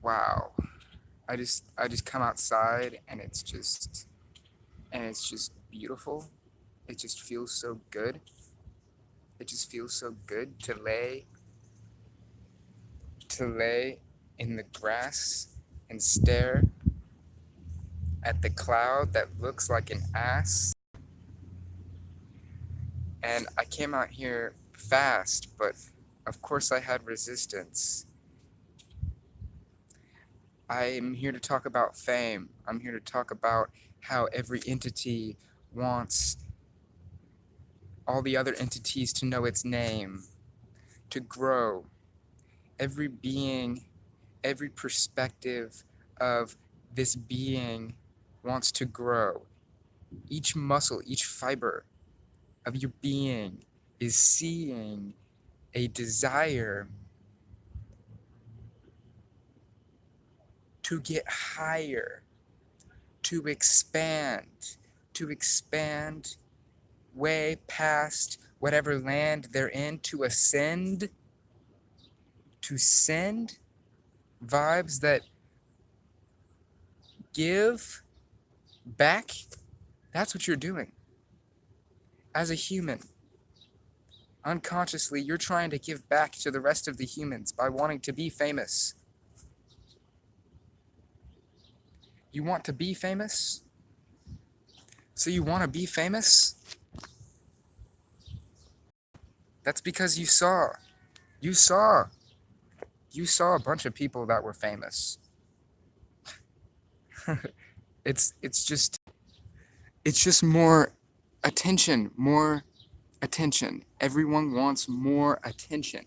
wow. I just come outside and it's just beautiful. It just feels so good. It just feels so good to lay in the grass and stare at the cloud that looks like an ass. And I came out here fast, but of course I had resistance. I'm here to talk about fame. I'm here to talk about how every entity wants all the other entities to know its name, to grow. Every being, every perspective of this being wants to grow. Each muscle, each fiber of your being is seeing a desire to get higher, to expand way past whatever land they're in, to ascend, to send vibes that give back. That's what you're doing. As a human, unconsciously, you're trying to give back to the rest of the humans by wanting to be famous. You want to be famous? So you want to be famous? That's because you saw, you saw a bunch of people that were famous. It's just more attention, more attention. Everyone wants more attention.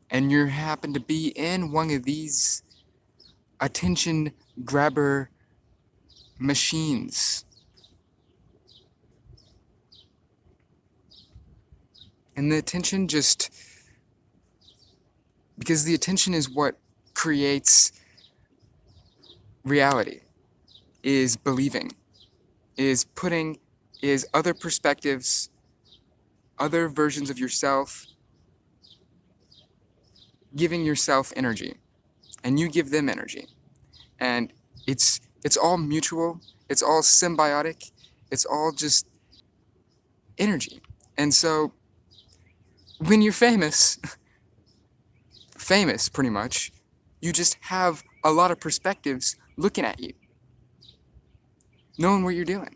And you happen to be in one of these attention grabber machines. And the attention just, because the attention is what creates reality, is believing, is putting, is other perspectives, other versions of yourself, giving yourself energy, and you give them energy. And it's all mutual, it's all symbiotic, it's all just energy. And so when you're famous, famous pretty much, you just have a lot of perspectives looking at you, knowing what you're doing.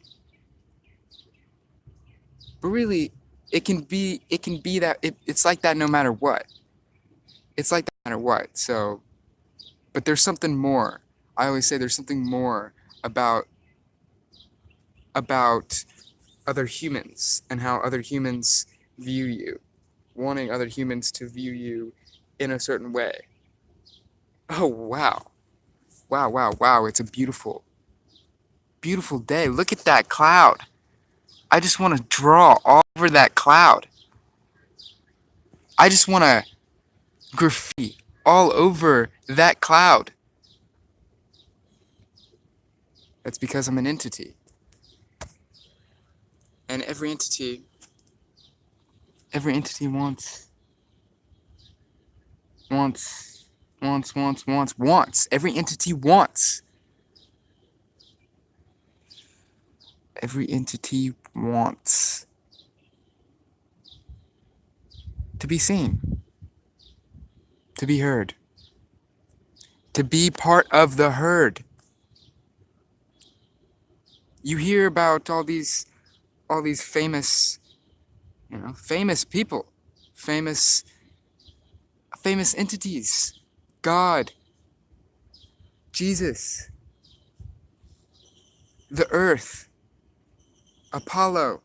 But really, it can be that it's like that no matter what. It's like that no matter what. So, but there's something more. I always say there's something more about other humans and how other humans view you, wanting other humans to view you in a certain way. Oh, wow. Wow, wow, wow. It's a beautiful, beautiful day. Look at that cloud. I just want to draw all over that cloud. I just want to graffiti all over that cloud. That's because I'm an entity. And every entity wants. Every entity wants. Every entity wants to be seen, to be heard, to be part of the herd. You hear about all these famous, famous people, famous entities, God, Jesus, the earth, Apollo,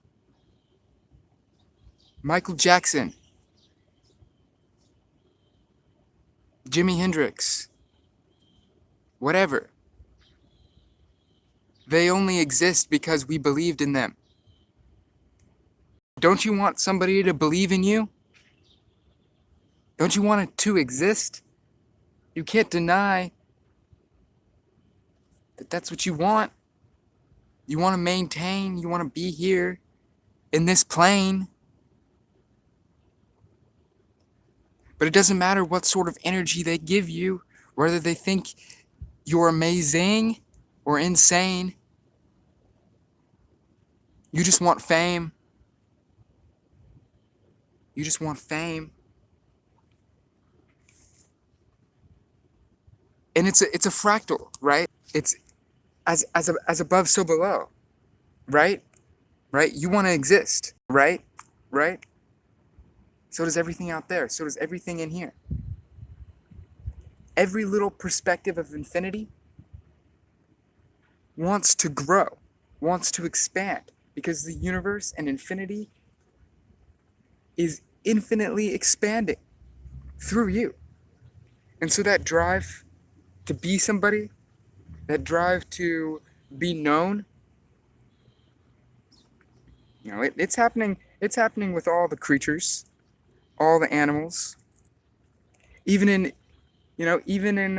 Michael Jackson, Jimi Hendrix, whatever. They only exist because we believed in them. Don't you want somebody to believe in you? Don't you want it to exist? You can't deny that that's what you want. You want to maintain, you want to be here in this plane. But it doesn't matter what sort of energy they give you, whether they think you're amazing or insane. You just want fame. You just want fame. And it's a fractal, right? It's as above, so below, right? Right? You want to exist, right? Right? So does everything out there. So does everything in here. Every little perspective of infinity wants to grow, wants to expand, because the universe and infinity is infinitely expanding through you. And so that drive to be somebody, that drive to be known, it's happening. It's happening with all the creatures, all the animals, even in, even in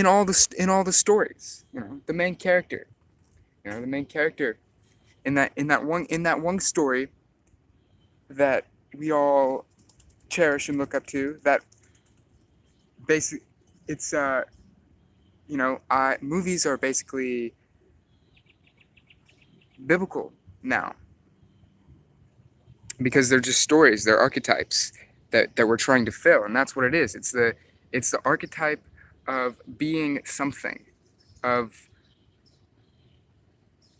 all the stories. The main character. The main character in that one story that we all cherish and look up to. That basic, it's movies are basically biblical now, because they're just stories, they're archetypes that we're trying to fill, and that's what it is. It's the archetype of being something, of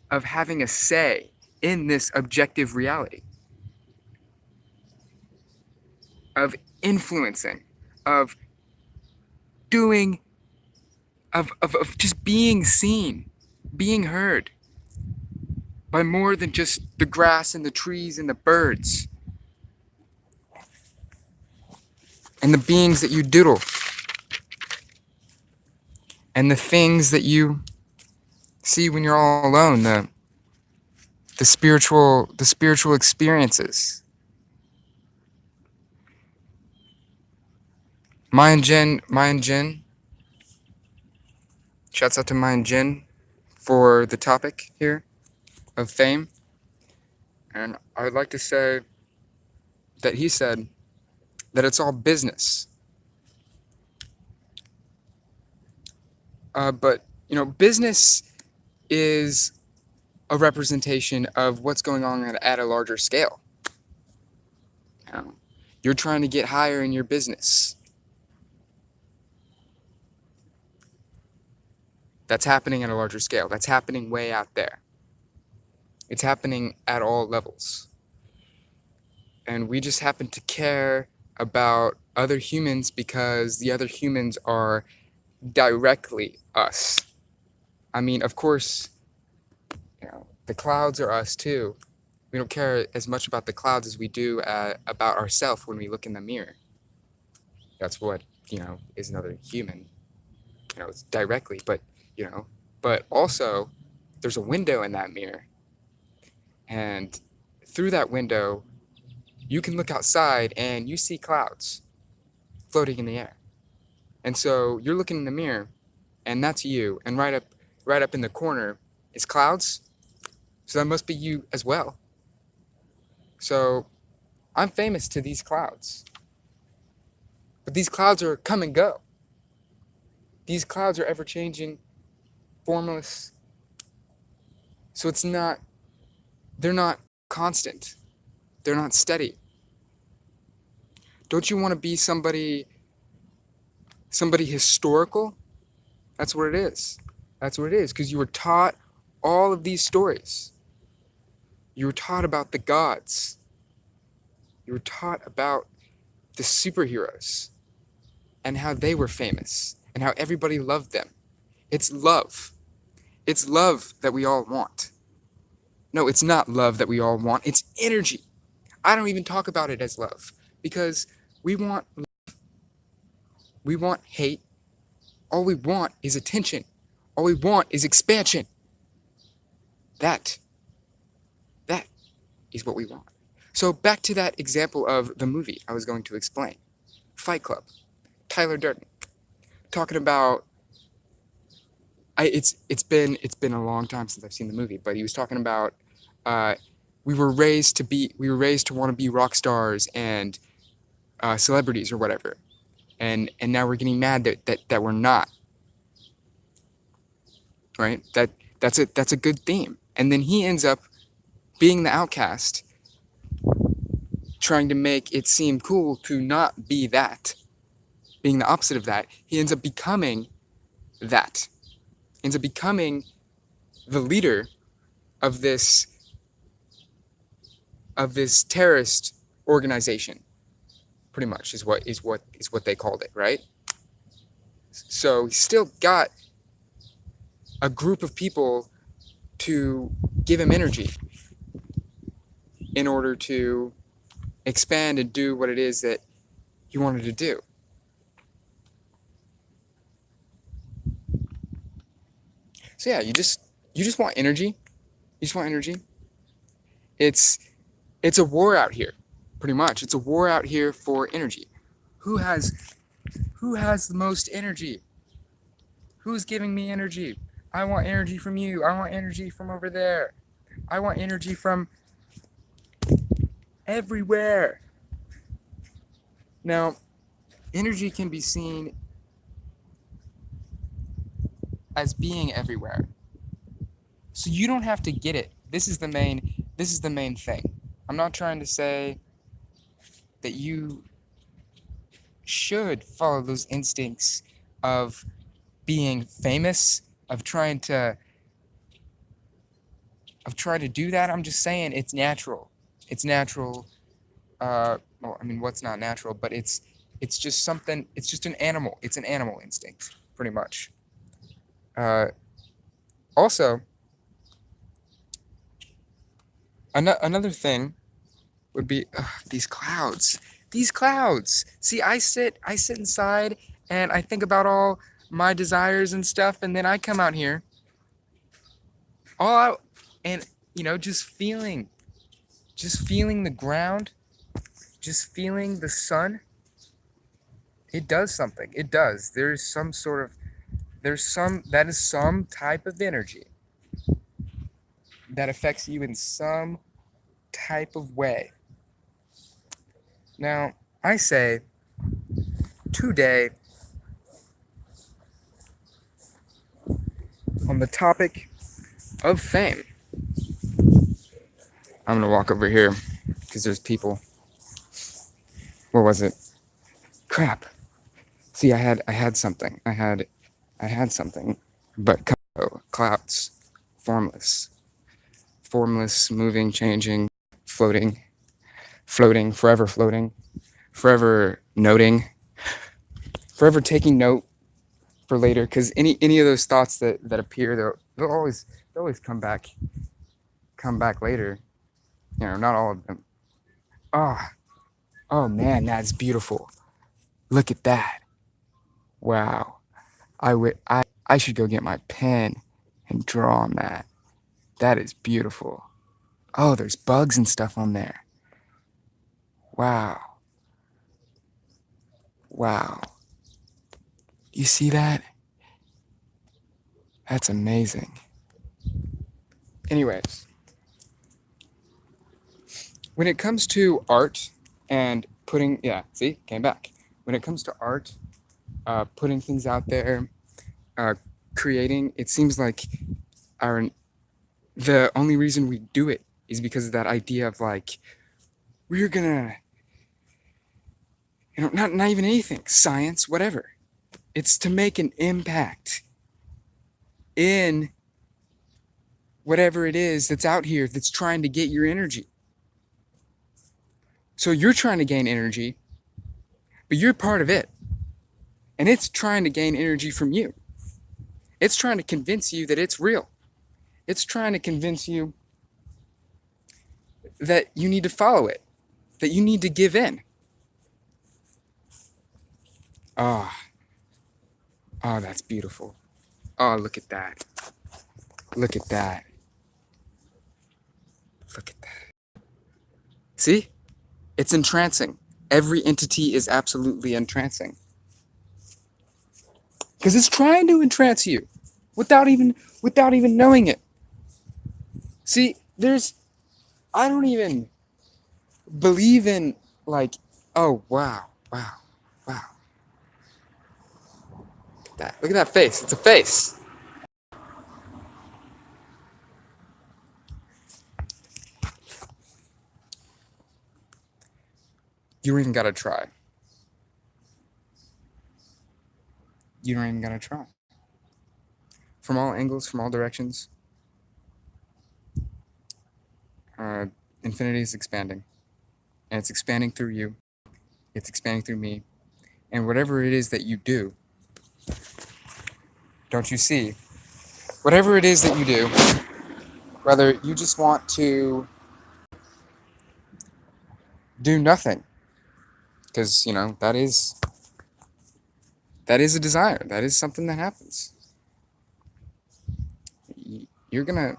having a say in this objective reality, of influencing, of doing, of just being seen, being heard by more than just the grass and the trees and the birds and the beings that you doodle and the things that you see when you're all alone, the spiritual experiences. Mayan Jin, shouts out to Mayan Jin for the topic here of fame. And I would like to say that he said that it's all business. But, business is a representation of what's going on at a larger scale. You're trying to get higher in your business. That's happening at a larger scale. That's happening way out there. It's happening at all levels. And we just happen to care about other humans because the other humans are directly us. I mean, of course, the clouds are us too. We don't care as much about the clouds as we do about ourselves when we look in the mirror. That's what, is another human, it's directly, but also there's a window in that mirror. And through that window, you can look outside and you see clouds floating in the air. And so you're looking in the mirror, and that's you. And right up in the corner is clouds. So that must be you as well. So I'm famous to these clouds. But these clouds are come and go. These clouds are ever changing, formless. So they're not constant. They're not steady. Don't you want to be somebody historical? That's what it is. That's what it is, because you were taught all of these stories. You were taught about the gods. You were taught about the superheroes and how they were famous and how everybody loved them. It's love. It's love that we all want. No, it's not love that we all want. It's energy. I don't even talk about it as love, because we want hate. All we want is attention. All we want is expansion. That is what we want. So back to that example of the movie I was going to explain. Fight Club. Tyler Durden. Talking about, it's been a long time since I've seen the movie, but he was talking about we were raised to want to be rock stars, and celebrities or whatever, and now we're getting mad that we're not, right? That's a good theme. And then he ends up being the outcast, trying to make it seem cool to not be that, being the opposite of that. He ends up becoming that, ends up becoming the leader of this terrorist organization. Pretty much is what they called it, right? So he's still got a group of people to give him energy in order to expand and do what it is that he wanted to do. So yeah, you just want energy. You just want energy. It's a war out here, pretty much. It's a war out here for energy. Who has the most energy? Who's giving me energy? I want energy from you. I want energy from over there. I want energy from everywhere. Now, energy can be seen as being everywhere. So you don't have to get it. This is the main thing. I'm not trying to say that you should follow those instincts of being famous, of trying to do that. I'm just saying it's natural. It's natural. Well, I mean, what's not natural? But it's just something. It's just an animal. It's an animal instinct, pretty much. Also, another thing would be these clouds. These clouds. See, I sit inside and I think about all my desires and stuff, and then I come out here, all out, and just feeling the ground, just feeling the sun. It does something. It does. That is some type of energy that affects you in some type of way. Now, I say today, on the topic of fame, I'm gonna walk over here because there's people. What was it? Crap. See, I had something. I had something, but clouds, formless, moving, changing, floating, forever noting, forever taking note for later. Because any of those thoughts that appear, they'll always come back later. Not all of them. Oh man, that's beautiful. Look at that. Wow. I should go get my pen and draw on that. That is beautiful. Oh, there's bugs and stuff on there. Wow. You see that? That's amazing. Anyways, when it comes to art and putting, came back. When it comes to art, putting things out there, creating, it seems like the only reason we do it is because of that idea of like, we're gonna, not even anything, science, whatever. It's to make an impact in whatever it is that's out here that's trying to get your energy. So you're trying to gain energy, but you're part of it. And it's trying to gain energy from you. It's trying to convince you that it's real. It's trying to convince you that you need to follow it, that you need to give in. Oh, that's beautiful. Oh, look at that. Look at that. See? It's entrancing. Every entity is absolutely entrancing. Because it's trying to entrance you without even knowing it. See, I don't even believe in like Oh, wow, wow, wow. Look at that face. It's a face. You don't even gotta try. You don't even gotta try. From all angles, from all directions, uh, infinity is expanding. And it's expanding through you. It's expanding through me. And whatever it is that you do, don't you see? Whatever it is that you do, whether you just want to do nothing, because, that is a desire. That is something that happens. You're gonna,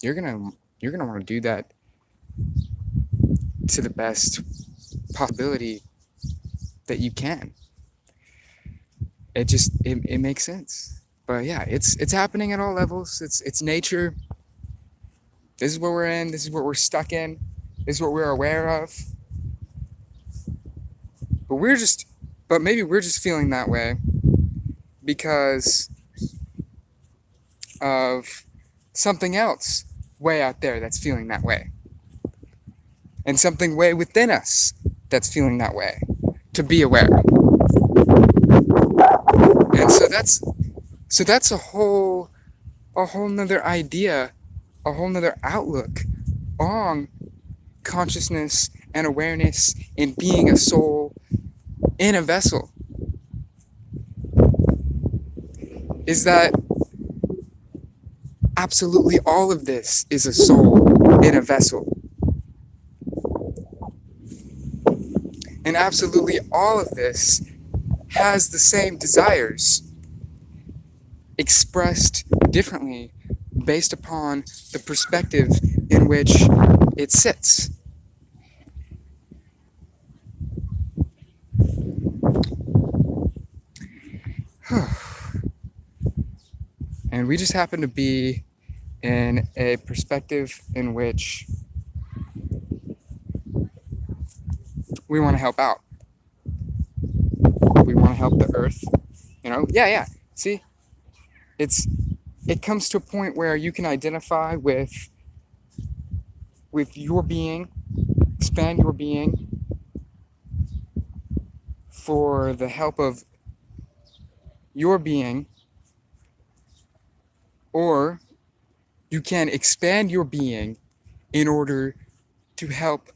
you're gonna, you're gonna want to do that to the best possibility that you can. It makes sense. But yeah, it's happening at all levels. It's nature. This is what we're in. This is what we're stuck in. This is what we're aware of. But but maybe we're just feeling that way because of something else way out there that's feeling that way, and something way within us that's feeling that way. To be aware, and so that's a whole nother idea, a whole nother outlook on consciousness and awareness in being a soul in a vessel. Is that absolutely all of this is a soul in a vessel. And absolutely all of this has the same desires, expressed differently based upon the perspective in which it sits. And we just happen to be in a perspective in which we want to help out. We want to help the earth. Yeah. See, it comes to a point where you can identify with your being, expand your being for the help of your being, or you can expand your being in order to help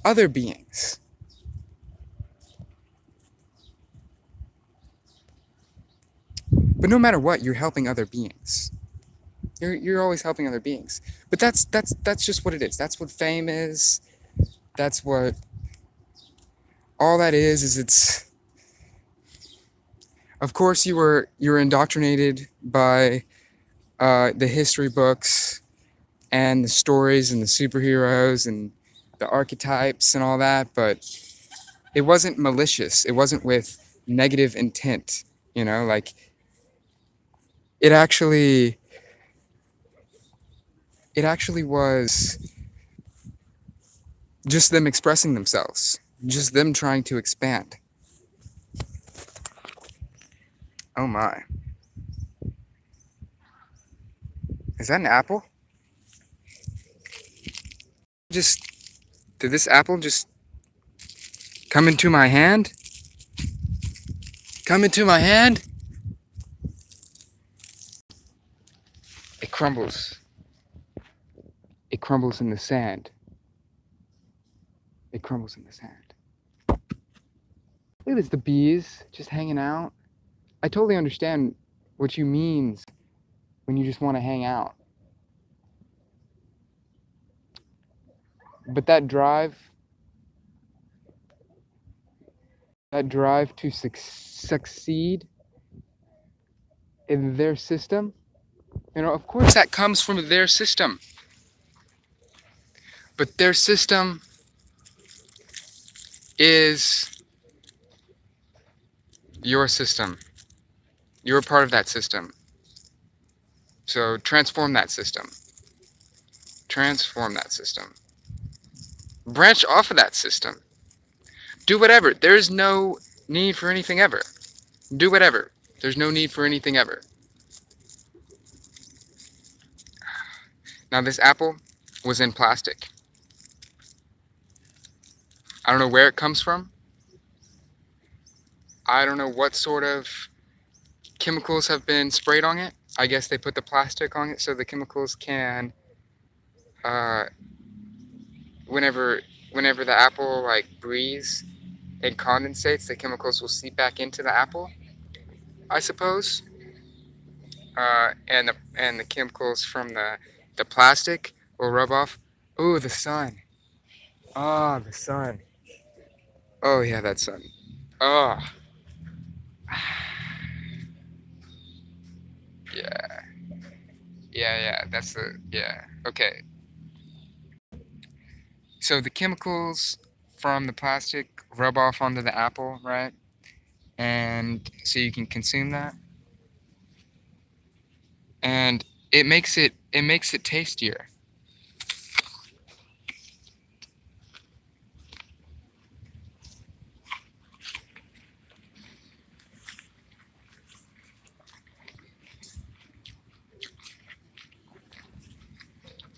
other beings. But no matter what, you're helping other beings. You're always helping other beings. But that's just what it is. That's what fame is. That's what all that is it's of course you were indoctrinated by the history books and the stories and the superheroes and the archetypes and all that, but it wasn't malicious. It wasn't with negative intent, like it actually was just them expressing themselves, just them trying to expand. Oh my. Is that an apple? Just did this apple just come into my hand? Come into my hand? It crumbles. It crumbles in the sand. It crumbles in the sand. Look at this, the bees just hanging out. I totally understand what you mean when you just want to hang out. But that drive to succeed in their system, of course that comes from their system. But their system is your system. You're a part of that system. So transform that system. Transform that system. Branch off of that system. Do whatever. There's no need for anything ever. Do whatever. There's no need for anything ever. Now, this apple was in plastic. I don't know where it comes from. I don't know what sort of chemicals have been sprayed on it. I guess they put the plastic on it so the chemicals can, uh, whenever the apple like breathes and condensates, the chemicals will seep back into the apple, I suppose. And the chemicals from the plastic will rub off. Ooh, the sun. Ah, the sun. Oh yeah, that sun. Oh yeah, yeah. That's the yeah. Okay. So the chemicals from the plastic rub off onto the apple, right? And so you can consume that, and it makes it tastier.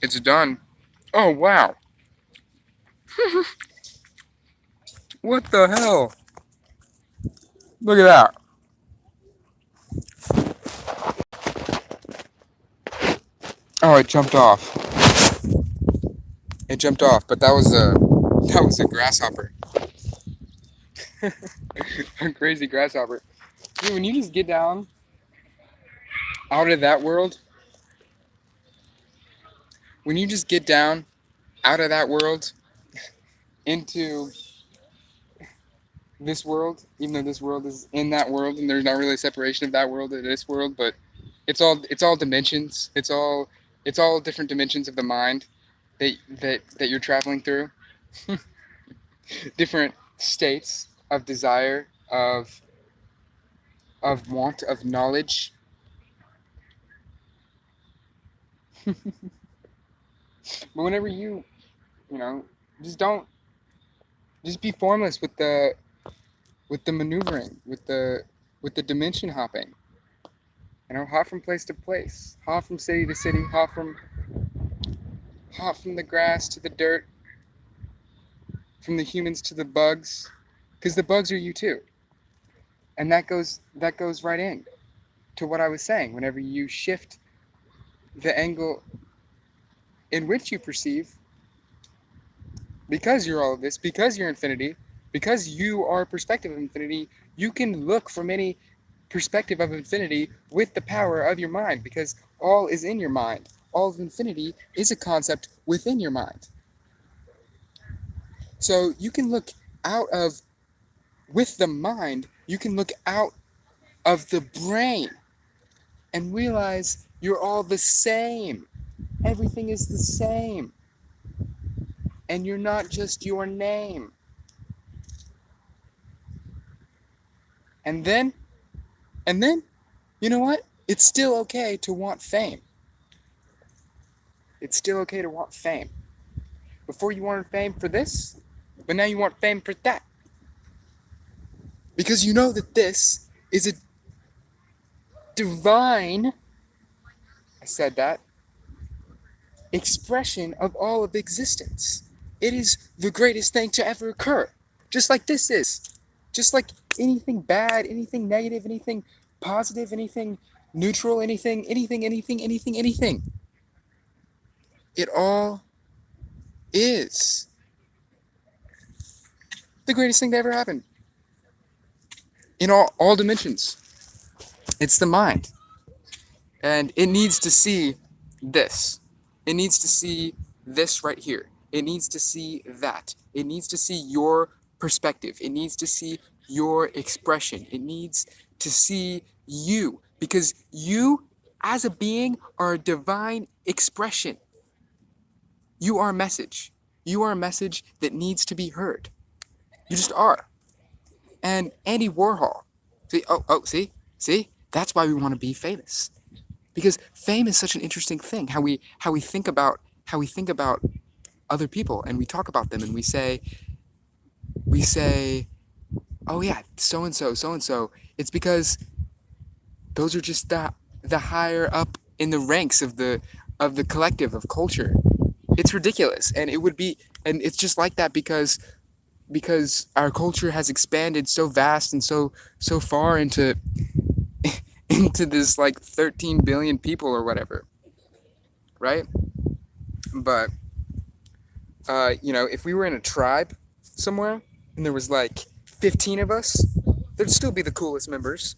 It's done. Oh wow! What the hell? Look at that. Oh, it jumped off. It jumped off, but that was a grasshopper, a crazy grasshopper. Dude, when you just get down out of that world, when you just get down out of that world into this world, even though this world is in that world, and there's not really a separation of that world to this world, but it's all dimensions. It's all different dimensions of the mind that you're traveling through, different states of desire, of want, of knowledge. But whenever you know, just don't just be formless with the maneuvering, with the dimension hopping. Hop from place to place, hop from city to city, hop from the grass to the dirt, from the humans to the bugs, because the bugs are you too. And that goes right in to what I was saying. Whenever you shift the angle in which you perceive, because you're all of this, because you're infinity, because you are a perspective of infinity, you can look from any perspective of infinity with the power of your mind, because all is in your mind. All of infinity is a concept within your mind. So you can look out of, with the mind, you can look out of the brain and realize you're all the same. Everything is the same. And you're not just your name. And then, you know what? It's still okay to want fame. It's still okay to want fame. Before you wanted fame for this, but now you want fame for that. Because you know that this is a divine, I said that, expression of all of existence. It is the greatest thing to ever occur. Just like this is. Just like anything bad, anything negative, anything positive, anything neutral, anything. It all is the greatest thing to ever happen. In all dimensions. It's the mind. And it needs to see this. It needs to see this right here. It needs to see that. It needs to see your perspective. It needs to see your expression. It needs to see you. Because you, as a being, are a divine expression. You are a message. You are a message that needs to be heard. You just are. And Andy Warhol. See? That's why we want to be famous. Because fame is such an interesting thing. How we think about other people, and we talk about them, and we say, we say, oh yeah, so and so, so and so. It's because those are just the higher up in the ranks of the collective of culture. It's ridiculous, and it would be, and it's just like that because our culture has expanded so vast and so far into into this like 13 billion people or whatever, right? But if we were in a tribe somewhere and there was like 15 of us, there'd still be the coolest members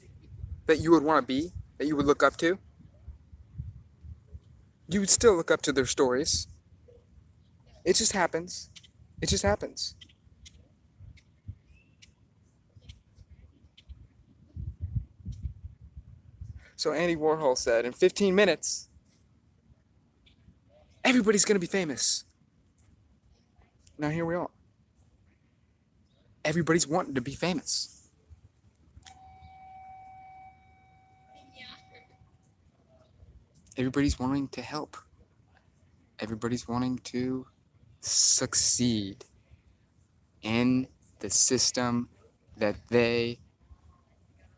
that you would want to be, that you would look up to. You would still look up to their stories. It just happens. It just happens. So Andy Warhol said, in 15 minutes, everybody's going to be famous. Now here we are. Everybody's wanting to be famous. Everybody's wanting to help. Everybody's wanting to succeed in the system that they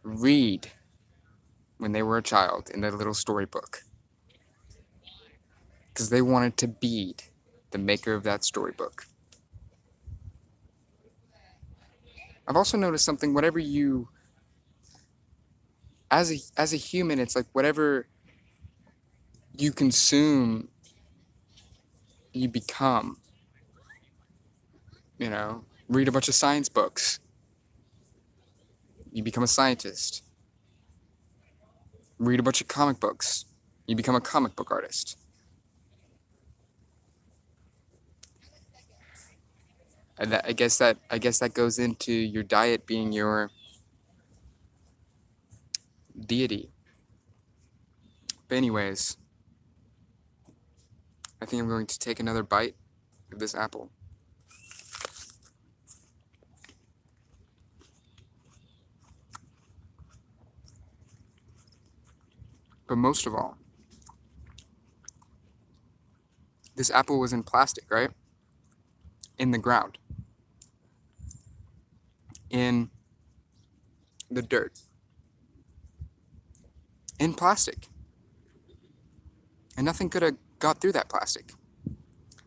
read when they were a child in their little storybook. Because they wanted to be the maker of that storybook. I've also noticed something, whatever you, as a human, it's like whatever you consume, you become. Read a bunch of science books. You become a scientist. Read a bunch of comic books. You become a comic book artist. And I guess that goes into your diet being your deity. But anyways, I think I'm going to take another bite of this apple. But most of all, this apple was in plastic, right? In the ground. In the dirt. In plastic. And nothing could have got through that plastic.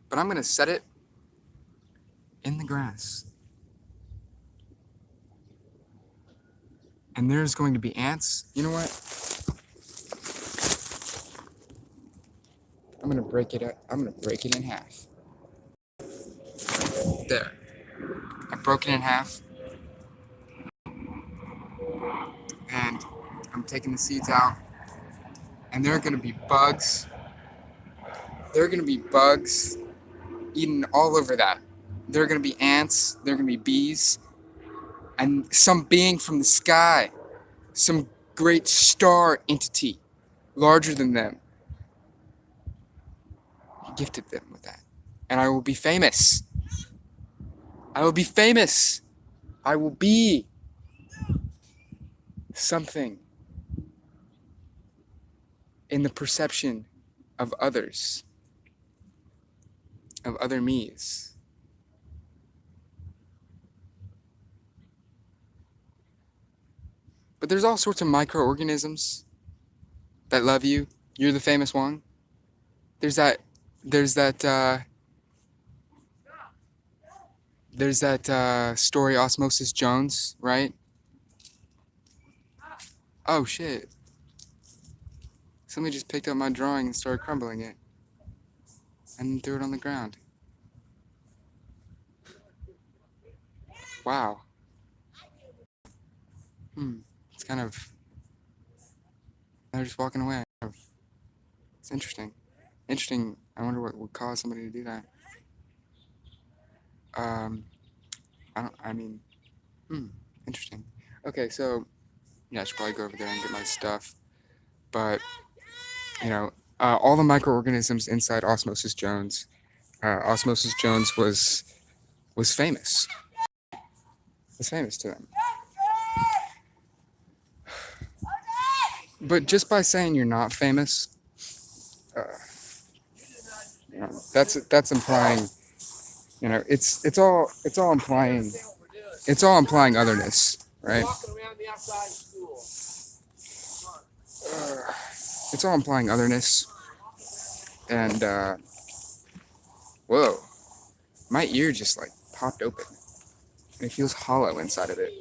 But I'm going to set it in the grass. And there's going to be ants. You know what? I'm going to break it up. I'm going to break it in half. There. I broke it in half. And I'm taking the seeds out. And there are going to be bugs. There are going to be bugs eating all over that. There are going to be ants. There are going to be bees. And some being from the sky. Some great star entity. Larger than them. He gifted them with that. And I will be famous. I will be famous. I will be something in the perception of others, of other me's. But there's all sorts of microorganisms that love you. You're the famous one. There's that story, Osmosis Jones, right? Oh shit. Somebody just picked up my drawing and started crumbling it. And threw it on the ground. Wow. It's kind of... They're just walking away. It's interesting. I wonder what would cause somebody to do that. Interesting. Okay, so yeah, I should probably go over there and get my stuff. But all the microorganisms inside Osmosis Jones. Osmosis Jones was famous. Was famous to them. But just by saying you're not famous, that's implying. It's all implying it's all implying otherness, right? It's all implying otherness. And, whoa, my ear just like popped open. It feels hollow inside of it.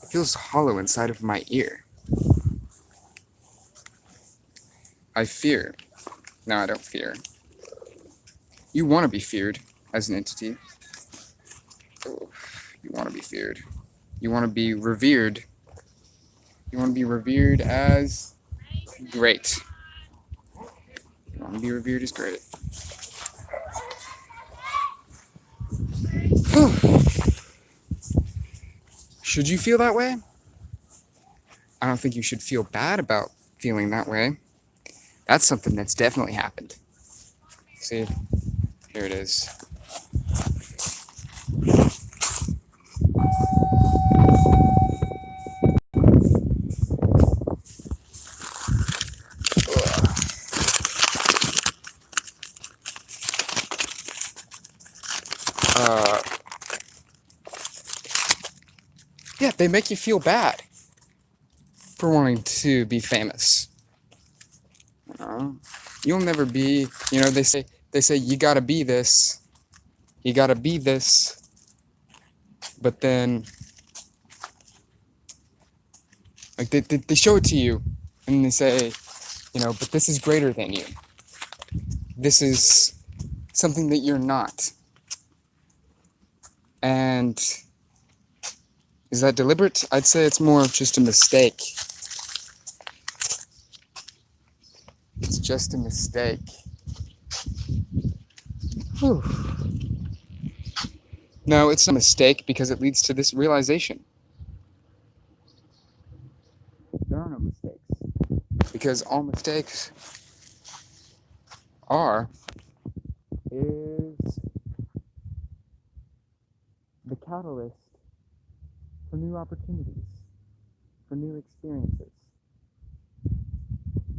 It feels hollow inside of my ear. I fear. No, I don't fear. You want to be feared as an entity. Oh, you want to be feared. You want to be revered. You want to be revered as great. You want to be revered as great. Should you feel that way? I don't think you should feel bad about feeling that way. That's something that's definitely happened. See, here it is. Yeah, they make you feel bad for wanting to be famous. You'll never be, they say you gotta be this, but then, like, they show it to you, and they say, but this is greater than you. This is something that you're not. And is that deliberate? I'd say it's more of just a mistake. It's just a mistake. Whew. No, it's a mistake because it leads to this realization. There are no mistakes. Because all mistakes is the catalyst for new opportunities, for new experiences.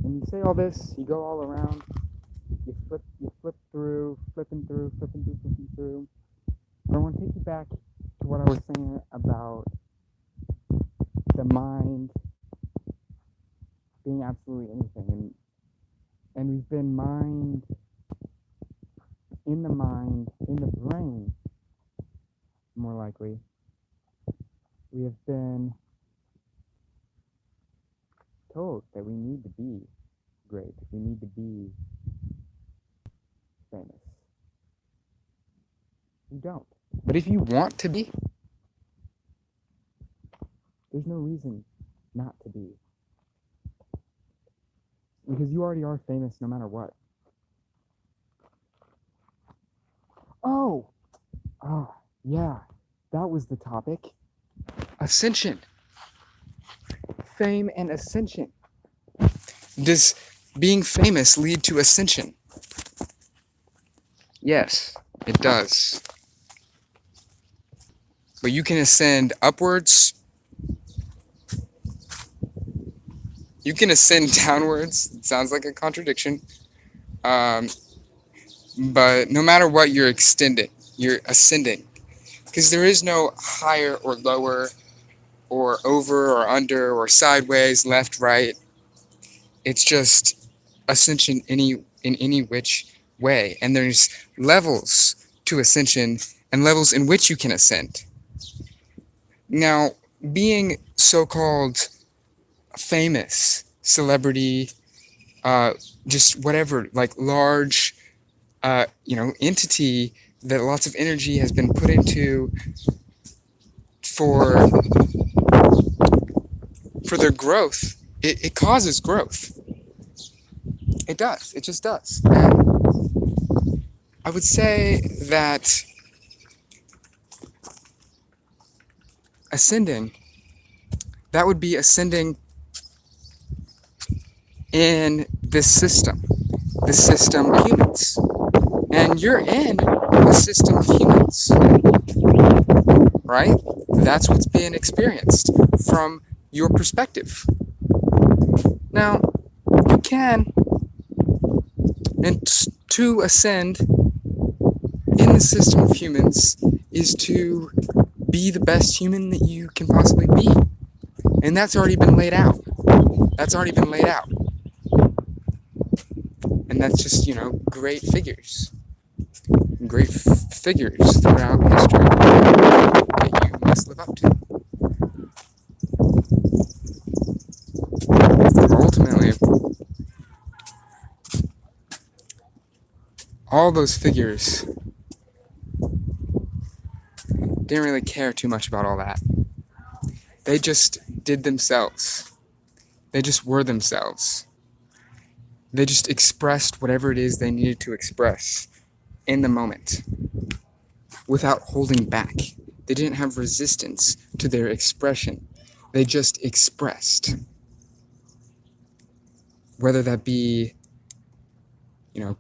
And you say all this, you go all around, you flip through. But I want to take you back to what I was saying about the mind being absolutely anything. And we've been in the brain, more likely. We have been told that we need to be great, we need to be famous. You don't. But if you want to be, there's no reason not to be. Because you already are famous no matter what. Oh, yeah, that was the topic. Ascension. Fame and ascension. Does being famous lead to ascension? Yes, it does. But you can ascend upwards. You can ascend downwards. It sounds like a contradiction. But no matter what, you're ascending. Because there is no higher or lower, or over or under, or sideways, left, right. It's just ascension in any which way. And there's levels to ascension and levels in which you can ascend. Now, being so-called famous, celebrity, just whatever, like large, entity that lots of energy has been put into for their growth, it causes growth. It does. It just does. And I would say that ascending, that would be ascending in this system of humans. And you're in a system of humans, right? That's what's being experienced from your perspective. Now, you can, and to ascend in the system of humans, is to be the best human that you can possibly be. And that's already been laid out. That's already been laid out. And that's just, great figures. Great figures throughout history that you must live up to. Ultimately, all those figures didn't really care too much about all that. They just did themselves. They just were themselves. They just expressed whatever it is they needed to express in the moment without holding back. They didn't have resistance to their expression. They just expressed. Whether that be,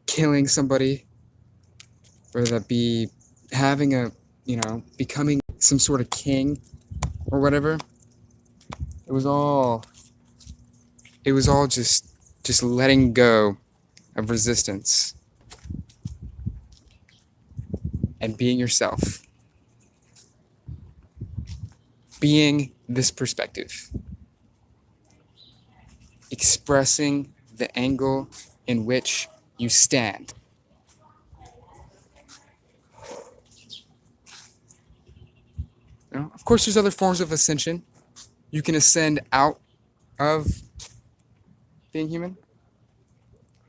killing somebody, whether that be having becoming some sort of king or whatever. It was all just letting go of resistance and being yourself. Being this perspective. Expressing the angle in which you stand. Of course, there's other forms of ascension. You can ascend out of being human.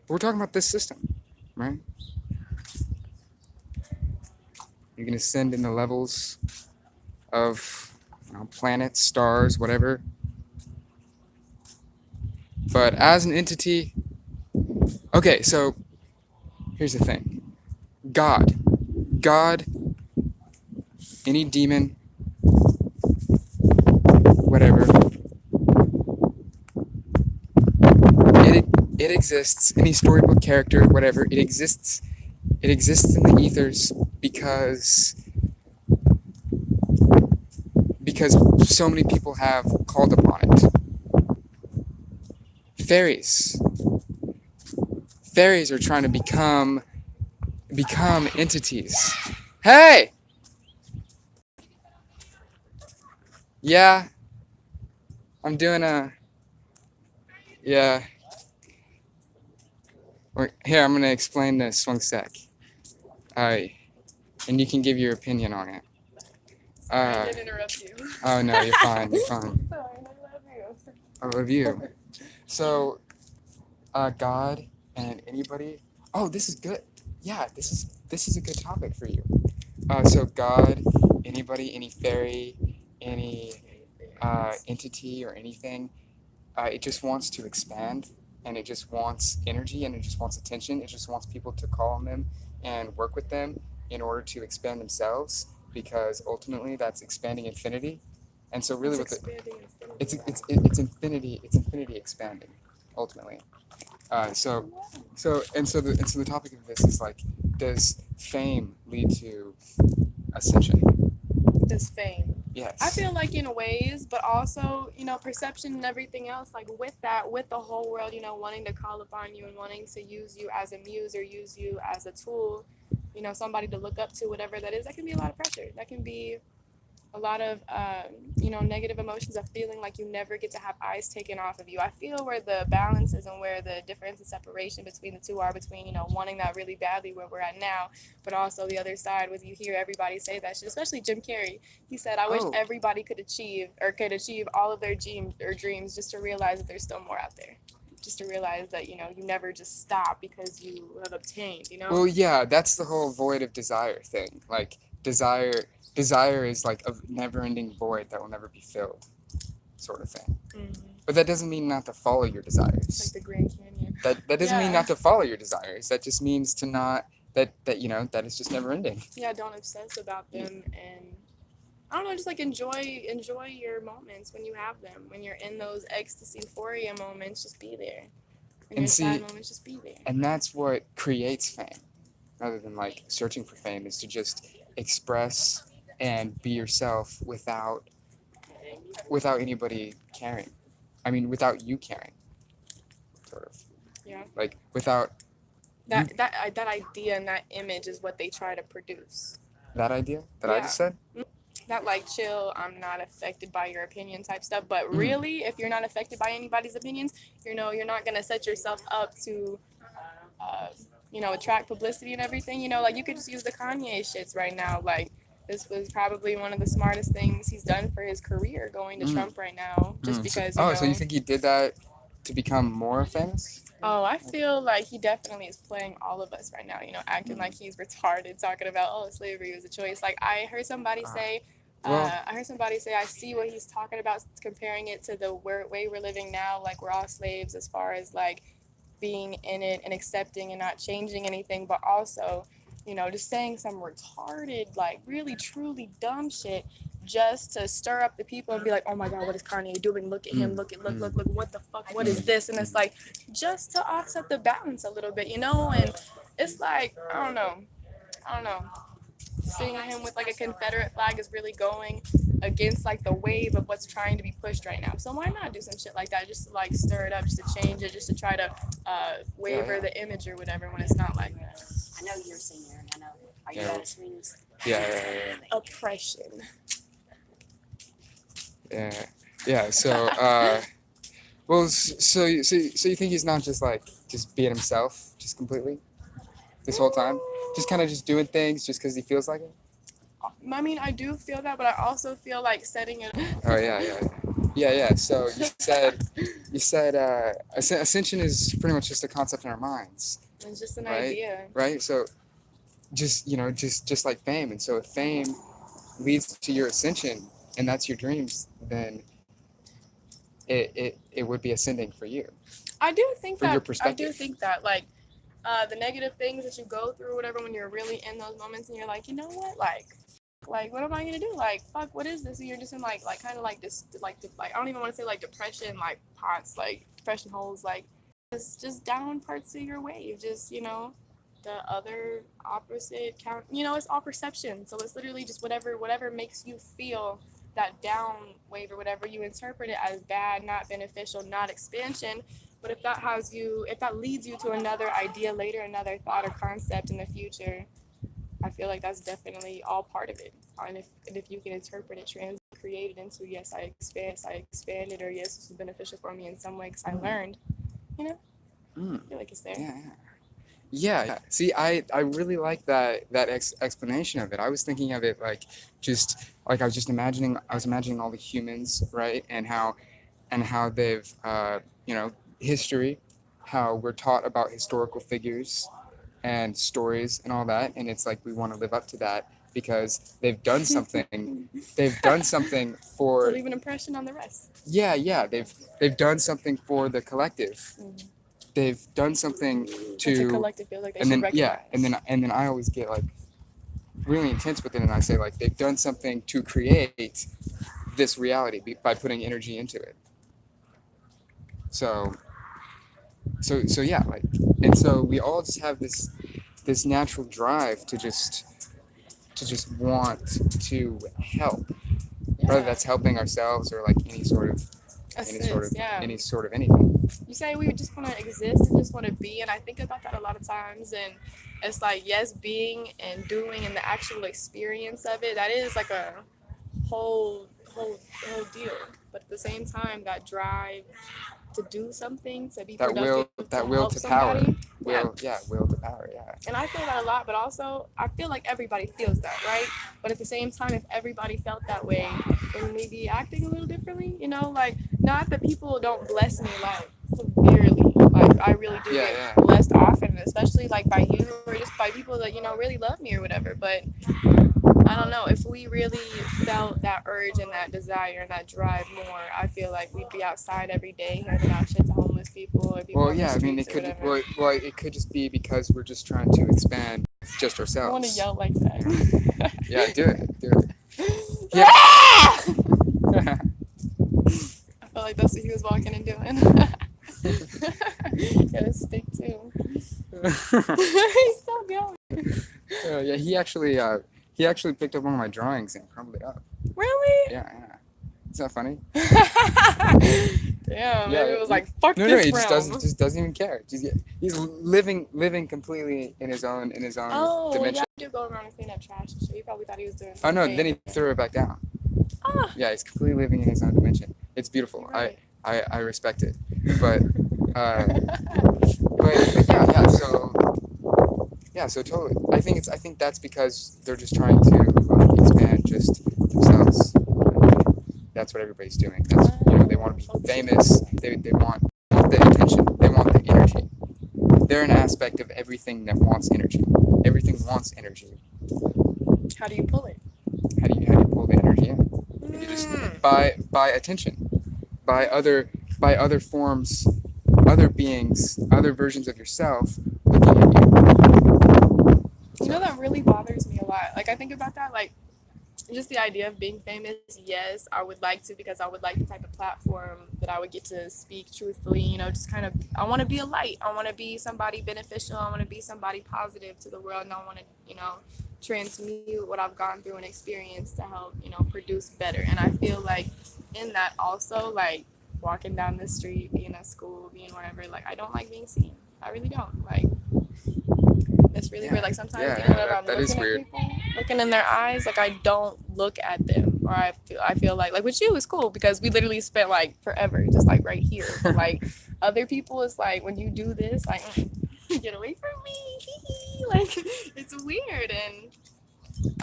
But we're talking about this system, right? You can ascend in the levels of planets, stars, whatever. But as an entity, okay, so here's the thing. God, any demon, whatever, it exists. Any storybook character, whatever, it exists in the ethers because so many people have called upon it. Fairies are trying to become entities. Hey! Yeah. I'm doing yeah. Here, I'm going to explain this one sec. And you can give your opinion on it. I didn't interrupt you. Oh, no, you're fine. You're fine. Sorry, I love you. I love you. So, God and anybody. Oh, this is good. Yeah, this is a good topic for you. So God, anybody, any fairy, any entity or anything, it just wants to expand, and it just wants energy, and it just wants attention. It just wants people to call on them and work with them in order to expand themselves, because ultimately that's expanding infinity. And so really, it's infinity expanding, ultimately. So the topic of this is like, does fame lead to ascension? Does fame? Yes. I feel like in ways, but also, perception and everything else, like with the whole world, wanting to call upon you and wanting to use you as a muse or use you as a tool, somebody to look up to, whatever that is, that can be a lot of pressure. That can be a lot of negative emotions of feeling like you never get to have eyes taken off of you. I feel where the balance is and where the difference and separation between the two are, between wanting that really badly where we're at now, but also the other side was you hear everybody say that shit, especially Jim Carrey. He said, I wish everybody could achieve all of their dreams, just to realize that there's still more out there, just to realize that you never just stop because you have obtained. Well, yeah, that's the whole void of desire thing. Like desire is like a never-ending void that will never be filled, sort of thing. Mm-hmm. But that doesn't mean not to follow your desires. It's like the Grand Canyon. That doesn't mean not to follow your desires. That just means to not that it's just never ending. Yeah, don't obsess about them, and I don't know, just like enjoy your moments when you have them. When you're in those ecstasy euphoria moments, just be there. When you're in sad moments, just be there. And that's what creates fame, rather than like searching for fame, is to just express and be yourself without anybody caring. I mean, without you caring, sort of. Yeah. Like without that idea and that image is what they try to produce. That idea that I Yeah. just said. That like chill, I'm not affected by your opinion type stuff. But Mm. really, if you're not affected by anybody's opinions, you're not gonna set yourself up to uh, attract publicity and everything. Like you could just use the Kanye shits right now. Like this was probably one of the smartest things he's done for his career, going to Mm. Trump right now, just Mm. because So you think he did that to become more famous? Oh, I feel like he definitely is playing all of us right now, acting like Mm. he's retarded, talking about, oh, slavery was a choice. Like, Well, I heard somebody say, I see what he's talking about, comparing it to the way we're living now. Like, we're all slaves as far as, like, being in it and accepting and not changing anything, but also, just saying some retarded, like, really, truly dumb shit just to stir up the people and be like, oh my God, what is Kanye doing? Look at him, mm. look, what the fuck, what is this? And it's like, just to offset the balance a little bit, and it's like, I don't know. Seeing him with like a Confederate flag is really going against like the wave of what's trying to be pushed right now. So why not do some shit like that, just to like stir it up, just to change it, just to try to waver the image or whatever when it's not like that. I know you're a singer, and I know. Are you Yeah. at swings? Yeah. Oppression. Yeah. So, well, so you think he's not just being himself, just completely, this whole time, just kind of just doing things just because he feels like it? I mean, I do feel that, but I also feel like setting it. Oh yeah. So you said ascension is pretty much just a concept in our minds, It's just an right? idea. Right. So just like fame, and so if fame leads to your ascension and that's your dreams, then it would be ascending for you, I do think for your that. I do perspective. think that. Like, the negative things that you go through, whatever, when you're really in those moments and you're like, you know what, like what am I gonna do? Like, fuck, what is this? And you're just in like kind of like this, like I don't even want to say like depression, like pots, like depression holes, like just down parts of your wave, just the other opposite count. It's all perception, so it's literally just whatever makes you feel that down wave or whatever you interpret it as bad, not beneficial, not expansion. But if that leads you to another idea later, another thought or concept in the future, I feel like that's definitely all part of it. And if you can interpret it, create it into, yes, I expanded, or yes, this was beneficial for me in some way because I learned, Mm. I feel like it's there. Yeah. See, I really like that explanation of it. I was thinking of it like just like I was imagining all the humans, right, and how they've history, how we're taught about historical figures and stories and all that, and it's like we want to live up to that because they've done something. They've done something To for leave an impression on the rest. yeah. They've done something for the collective. Mm. They've done something It's a to collective feel like they and should then recognize. and then I always get like really intense with it, and I say like they've done something to create this reality by putting energy into it. So so yeah, like, and so we all just have this natural drive to just want to help, whether that's helping ourselves or like Assist, yeah. any sort of anything. You say we just want to exist and just want to be, and I think about that a lot of times, and it's like, yes, being and doing and the actual experience of it, that is like a whole deal. But at the same time, that drive to do something, to be productive, That to will help to power. somebody, yeah. Will to power, yeah. And I feel that a lot, but also I feel like everybody feels that, right? But at the same time, if everybody felt that way, then we'd be acting a little differently, like, not that people don't bless me like severely. Like, I really do get blessed often, especially like by you or just by people that really love me or whatever. But I don't know, if we really felt that urge and that desire and that drive more, I feel like we'd be outside every day handing out shit to homeless people or people Well, on the yeah, I mean, streets it or could whatever. well, it could just be because we're just trying to expand just ourselves. I want to yell like that. Yeah, do it. Yeah. Yeah. I felt like that's what he was walking and doing. Got a stick too. He's still going. Yeah, he actually picked up one of my drawings and crumbled it up. Really? Yeah. Is that funny? Damn, Yeah, maybe it was like, fuck No, this he realm. just doesn't even care. He's living completely in his own Oh, dimension. do go around and clean up trash and shit. He probably thought he was doing. Oh no, okay. then he threw it back down. Ah, Yeah, he's completely living in his own dimension. It's beautiful. you're right. I respect it. But but yeah, so totally. I think that's because they're just trying to expand just themselves. That's what everybody's doing. That's they want to be famous. They want the attention. They want the energy. They're an aspect of everything that wants energy. Everything wants energy. How do you pull it? How do you pull the energy in? You just by attention, by other forms, other beings, other versions of yourself looking at you. You know, that really bothers me a lot. Like, I think about that, like, just the idea of being famous. Yes, I would like to, because I would like the type of platform that I would get to speak truthfully, you know, just kind of, I want to be a light. I want to be somebody beneficial. I want to be somebody positive to the world. And I want to, you know, transmute what I've gone through and experienced to help, you know, produce better. And I feel like in that also, like, walking down the street, being at school, being wherever, like, I don't like being seen. I really don't. Like, it's really weird. Like, sometimes whenever I'm that is looking at weird. people, looking in their eyes, like, I don't look at them, or I feel like with you it's cool because we literally spent like forever just like right here. But, like, other people, it's like when you do this, like, get away from me, like, it's weird. And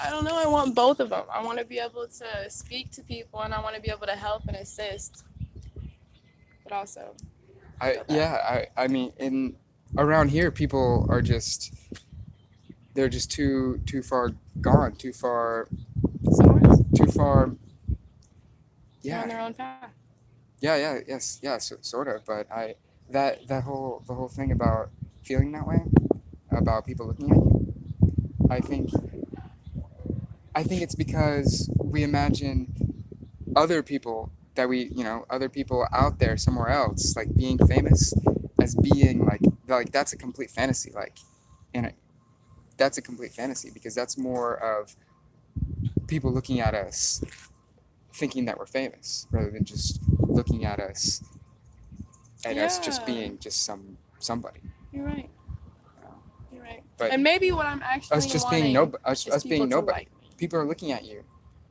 I don't know, I want both of them. I want to be able to speak to people, and I want to be able to help and assist, but also I mean, in around here, people are just they're just too far gone, too far, somewhere else, too far. they're Yeah, on their own path. yes, sort of. But that the whole thing about feeling that way, about people looking at you, I think I think it's because we imagine other people that other people out there somewhere else, like being famous, as being like that's a complete fantasy, and that's a complete fantasy because that's more of people looking at us thinking that we're famous rather than just looking at us and us just Yeah. being just somebody. You're right. You know? You're right. But And maybe what I'm actually us just wanting being us is being people to nobody. like me. People are looking at you,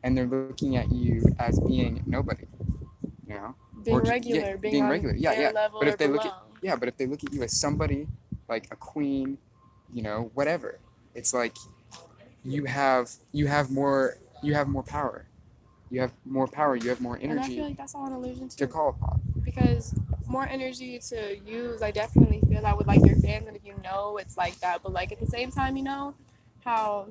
and they're looking at you as being nobody. You know, Being ju- regular, being being on regular. their level But or if they look below. but if they look at you as somebody, like a queen, whatever, it's like you have more power. You have more power. You have more And I feel energy like that's all an illusion to too. call upon. Because more energy to use, I definitely feel that with like your fans, and if you know it's like that. But like at the same time, you know how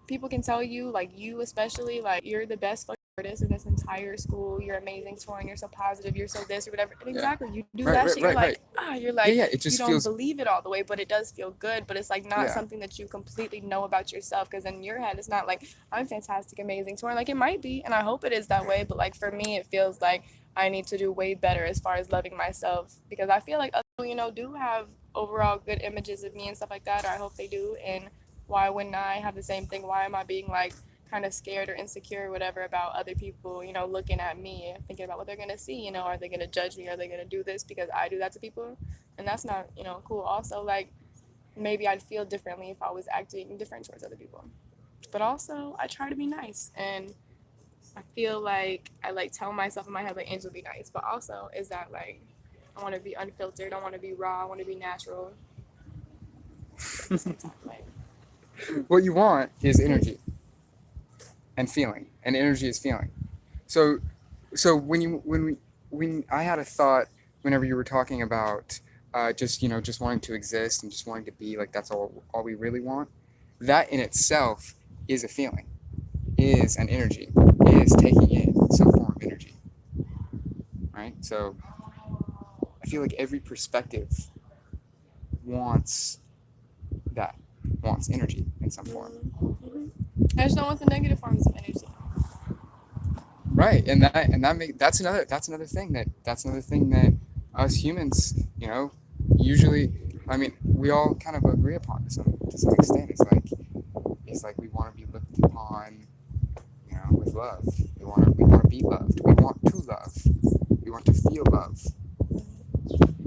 people can tell you, like you especially, like you're the best fucking artist in this entire school. You're amazing touring. You're so positive. You're so this or whatever. And exactly, you do that shit. You're like, you're like, It you just don't feels believe it all the way, but it does feel good. But it's like not yeah. something that you completely know about yourself, because in your head, it's not like I'm fantastic, amazing touring. Like it might be, and I hope it is that way. But like for me, it feels like I need to do way better as far as loving myself, because I feel like other people, do have overall good images of me and stuff like that, or I hope they do. And why wouldn't I have the same thing? Why am I being like kind of scared or insecure or whatever about other people, looking at me and thinking about what they're gonna see, are they gonna judge me? Are they gonna do this because I do that to people? And that's not, cool. Also, like maybe I'd feel differently if I was acting different towards other people. But also I try to be nice, and I feel like I like tell myself in my head like Angel be nice, but also is that like I want to be unfiltered, I want to be raw, I want to be natural. At the same time, like What you want is energy and feeling, and energy is feeling. So, when I had a thought whenever you were talking about just wanting to exist and just wanting to be like that's all we really want. That in itself is a feeling, is an energy, is taking in some form of energy, right? So I feel like every perspective wants that, wants energy in some form. mm-hmm. I just don't want the negative forms of energy. Right, that's another thing that us humans, usually, I mean, we all kind of agree upon to some extent. It's like we want to be looked upon, with love. We want to be loved. We want to love. We want to feel love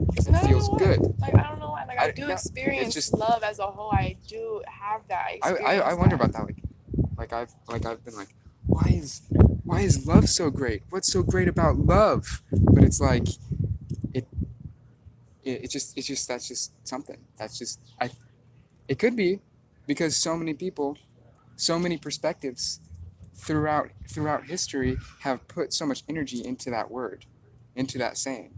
because And it I don't feels know why. good. Like I don't know why. Like I do no, it's experience just love as a whole. I do have that. I wonder about that. I've been like, why is love so great? What's so great about love? But it's like it it's just that's just something. That's just I it could be because so many people, so many perspectives throughout history have put so much energy into that word, into that saying,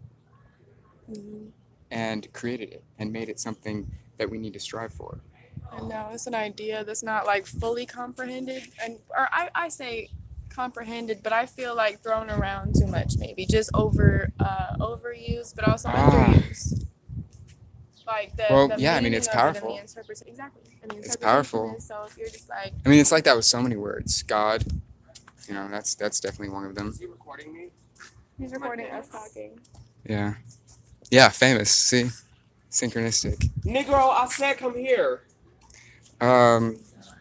Mhm. and created it and made it something that we need to strive for. I know it's an idea that's not like fully comprehended, or I say comprehended, but I feel like thrown around too much, maybe just overused, but also Ah, underused. Like well, the yeah, I mean meaning it's of it and the powerful. interpretation. Exactly, and the It's interpretation powerful. is so if you're just like I mean, it's like that with so many words. God, that's definitely one of them. Is he recording me? he's recording us talking. Yeah, yeah, famous. See, synchronistic. Negro, I said come here. Um,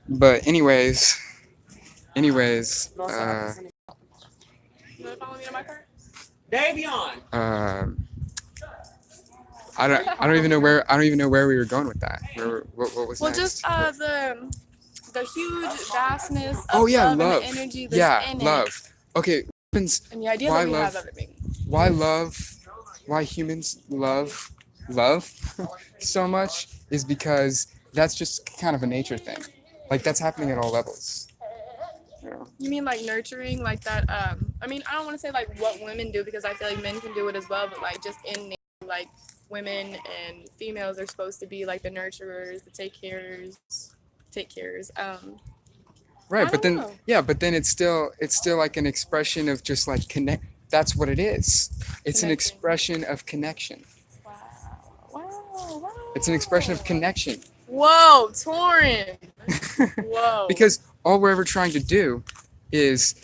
but anyways, No, sir, I can send it. You want to follow me to my car? Davion! um, I don't even know where we were going with that. What was Well, next? just the huge vastness of Oh yeah, love, love. and the energy that's Yeah, in love. it, Okay, humans. and the idea Why that we love? have of it being. Why love? Why humans love so much is because that's just kind of a nature thing. Like that's happening at all levels. You know? You mean like nurturing, like that? I mean, I don't want to say like what women do because I feel like men can do it as well, but like just in nature, like women and females are supposed to be like the nurturers, the take carers. Right, I but don't then know. yeah, but then it's still like an expression of just like connect. That's what it is. It's an Connecting. expression of connection. Wow. It's an expression of connection. Whoa, Torin. Whoa. Because all we're ever trying to do is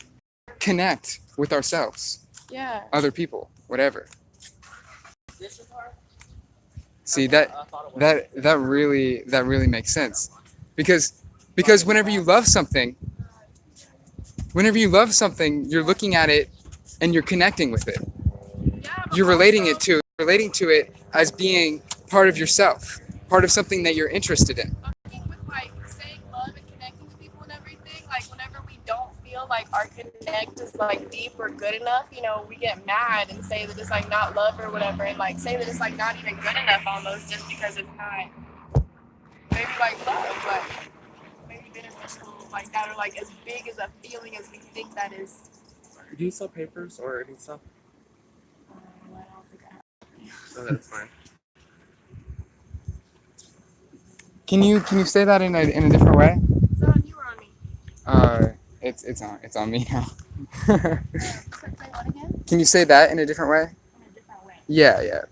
connect with ourselves, Yeah. other people, whatever. This your car? See I thought it was. that really makes sense. Because whenever you love something, you're looking at it and you're connecting with it. Yeah, but You're relating also, to it as being part of yourself, part of something that you're interested in. fucking with like saying love and connecting to people and everything, like whenever we don't feel like our connect is like deep or good enough, we get mad and say that it's like not love or whatever, and like say that it's like not even good enough almost just because it's not maybe like love, but maybe beneficial like that or like as big as a feeling as we think that is. Do you sell papers or any stuff? I don't think I have. No, that's fine. Can you say that in a different way? Is that on you or on me? It's on me now. Say what again? Can you say that in a different way? In a different way. Yeah.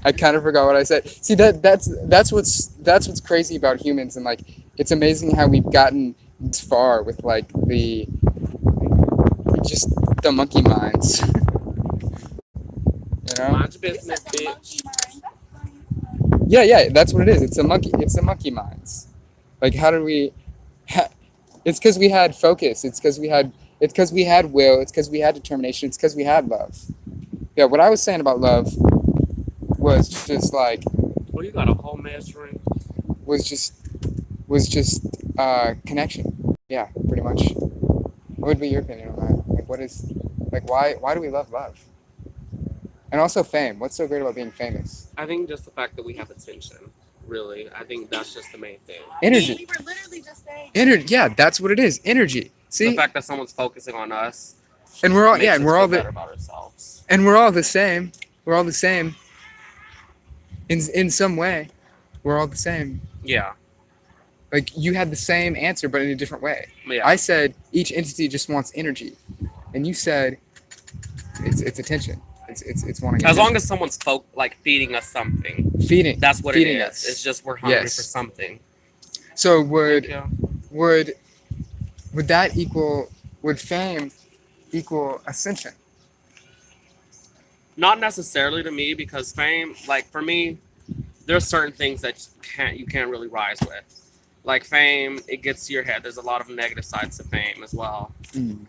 I kind of forgot what I said. See that's what's crazy about humans, and like it's amazing how we've gotten this far with like just the monkey minds. You know? Mind your business, bitch. Yeah, that's what it is. It's the monkey minds. Like how do we? It's because we had focus. It's because we had will. It's because we had determination. It's because we had love. Yeah, what I was saying about love was just like Well, you got a whole measuring. was just connection. Yeah, pretty much. What would be your opinion on that? Like, what is like why do we love love? And also fame. What's so great about being famous? I think just the fact that we have attention. Really, I think that's just the main thing. We Energy. were literally just saying. Energy. Yeah, that's what it is. Energy. The See, fact that someone's focusing on us. and we're all makes yeah, us and we're feel all better the about ourselves. and we're all the same. We're all the same. In some way, we're all the same. Yeah. Like you had the same answer, but in a different way. Yeah. I said each entity just wants energy, and you said it's attention. It's wanting. As attention. long as someone's feeding us something. feeding. That's what feeding it is. us. It's just we're hungry Yes. for something. So Thank you. would that equal would fame equal ascension? Not necessarily to me, because fame, like for me, there's certain things that you can't really rise with. Like fame, it gets to your head. There's a lot of negative sides to fame as well.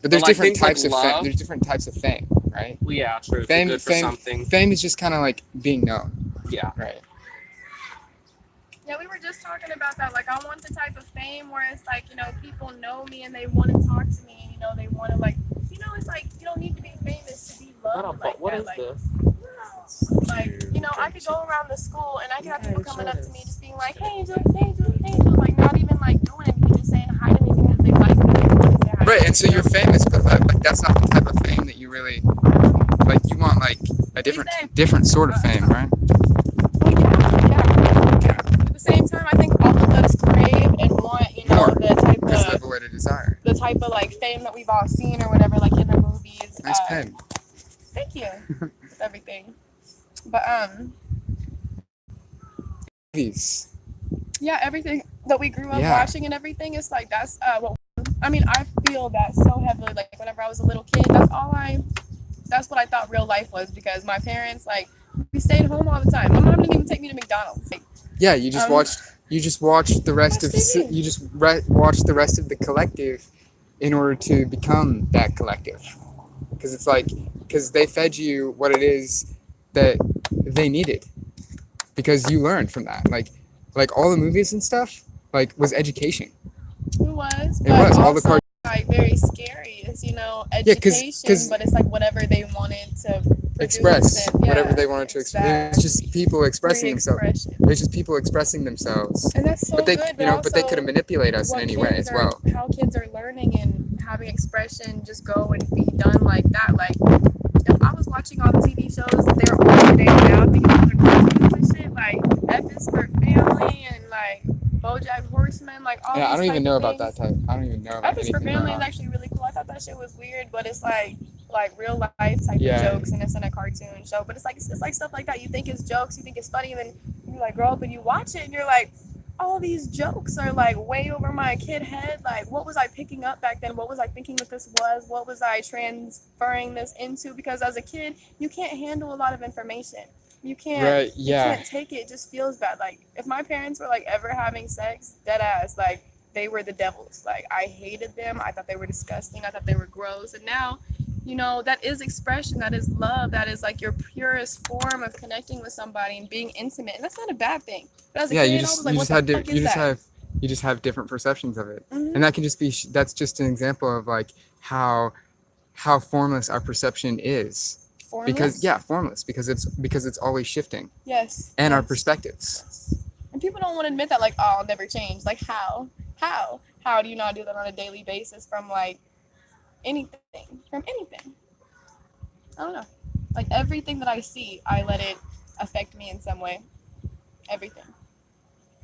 But there's like, different things like types of fame. love- There's different types of fame, right? Well, yeah, true. If Fame, you're good for something, fame is just kind of like being known, yeah. right? Yeah, we were just talking about that. Like, I want the type of fame where it's like, people know me and they want to talk to me, and, they want to, like, it's like, you don't need to be famous to be loved like What that. is Like, this? I could go around the school and I could have people coming up to me just being like, hey, Angel, like, not even, like, doing anything, just saying hi to me because they like me, they want to say hi to Right, me. and so you're famous, but like that's not the type of fame that you really like. You want like a different sort of fame, right? Yeah. At the same time, I think all of us crave and want, More, the type because of live a way to desire. the type of like fame that we've all seen or whatever, like in the movies. Nice pen. Thank you. With everything. But These. yeah, everything that we grew up Yeah. watching and everything is like that's what I feel that so heavily. Like whenever I was a little kid, that's what I thought real life was, because my parents, like, we stayed home all the time. My mom didn't even take me to McDonald's. Like, Yeah, you just watched the rest of TV. you just watched the rest of the collective in order to become that collective, because it's like because they fed you what it is that they needed, because you learned from that, like all the movies and stuff like was education. it was. It was all the also, like very scary is education, but it's like whatever they wanted to express produce and, whatever they wanted to express. It's just people expressing themselves. expression. It's just people expressing themselves. And that's so But they, good. but they could manipulate us in what any way kids as well. How kids are learning and having expression just go and be done like that. Like, if I was watching all the TV shows that they're on today now, thinking about the cartoons and shit, like F is for Family and like BoJack Horseman, like all Yeah, I these don't even type know of about things. that type. I don't even know about F is for anything Family about is actually really cool. I thought that shit was weird, but it's like real life type Yeah. of jokes, and it's in a cartoon show. But it's like stuff like that. You think it's jokes, you think it's funny, and then you like grow up and you watch it, and you're like, all these jokes are like way over my kid head. Like, what was I picking up back then? What was I thinking that this was? What was I transferring this into? Because as a kid, you can't handle a lot of information. You can't. Right, yeah. You can't take it. It just feels bad. Like, if my parents were like ever having sex, dead ass, like they were the devils. Like, I hated them. I thought they were disgusting. I thought they were gross. And now, that is expression. That is love. That is like your purest form of connecting with somebody and being intimate. And that's not a bad thing. But as a Yeah, kid, you I just was like, you what just the had fuck is that? you just have different perceptions of it, Mhm. and that can just be that's just an example of like how formless our perception is. Formless? Formless because it's always shifting, Yes. and our yes, perspectives. yes. And people don't want to admit that, like, oh, I'll never change. Like, how? How do you not do that on a daily basis from like anything? From anything? I don't know. Like, everything that I see, I let it affect me in some way. Everything.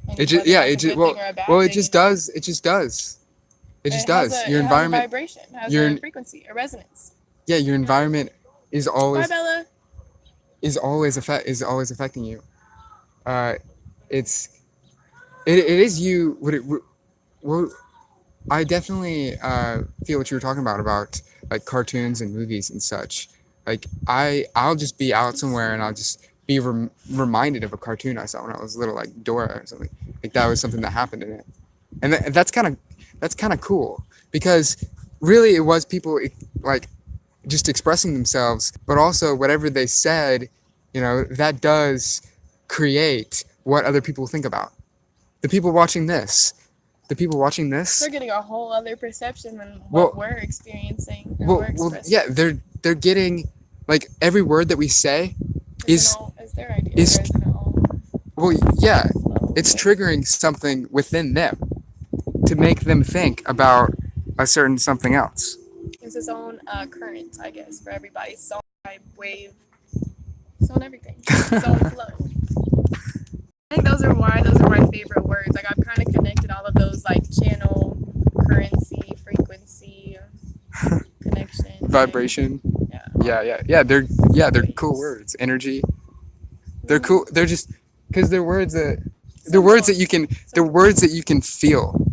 And It just whether yeah, that's it a just good thing or a bad well it thing, just does. It just does. It just does. Has Your it environment, has a vibration, has your- a frequency, a resonance. yeah, your environment is Bye, always Bella. is always affecting you. It's it is you. What I definitely feel what you were talking about like cartoons and movies and such. Like I'll just be out somewhere and I'll just be reminded of a cartoon I saw when I was little, like Dora or something. Like that was something that happened in it, and that's kind of cool, because really it was people like just expressing themselves, but also whatever they said, that does create what other people think about. The people watching this. They're getting a whole other perception than what we're experiencing. Or we're expressing. Yeah, they're getting like every word that we say is their idea. is- or is it all well, yeah, flow? it's triggering something within them to make them think about a certain something else. It's its own current, I guess, for everybody. Its own vibe, wave, its own everything. Its own flow. I think those are my favorite words. Like, I've kind of connected all of those, like channel, currency, frequency, connection, Vibration. Yeah. Yeah. They're cool words. Energy. They're cool. They're just because they're words that you can feel.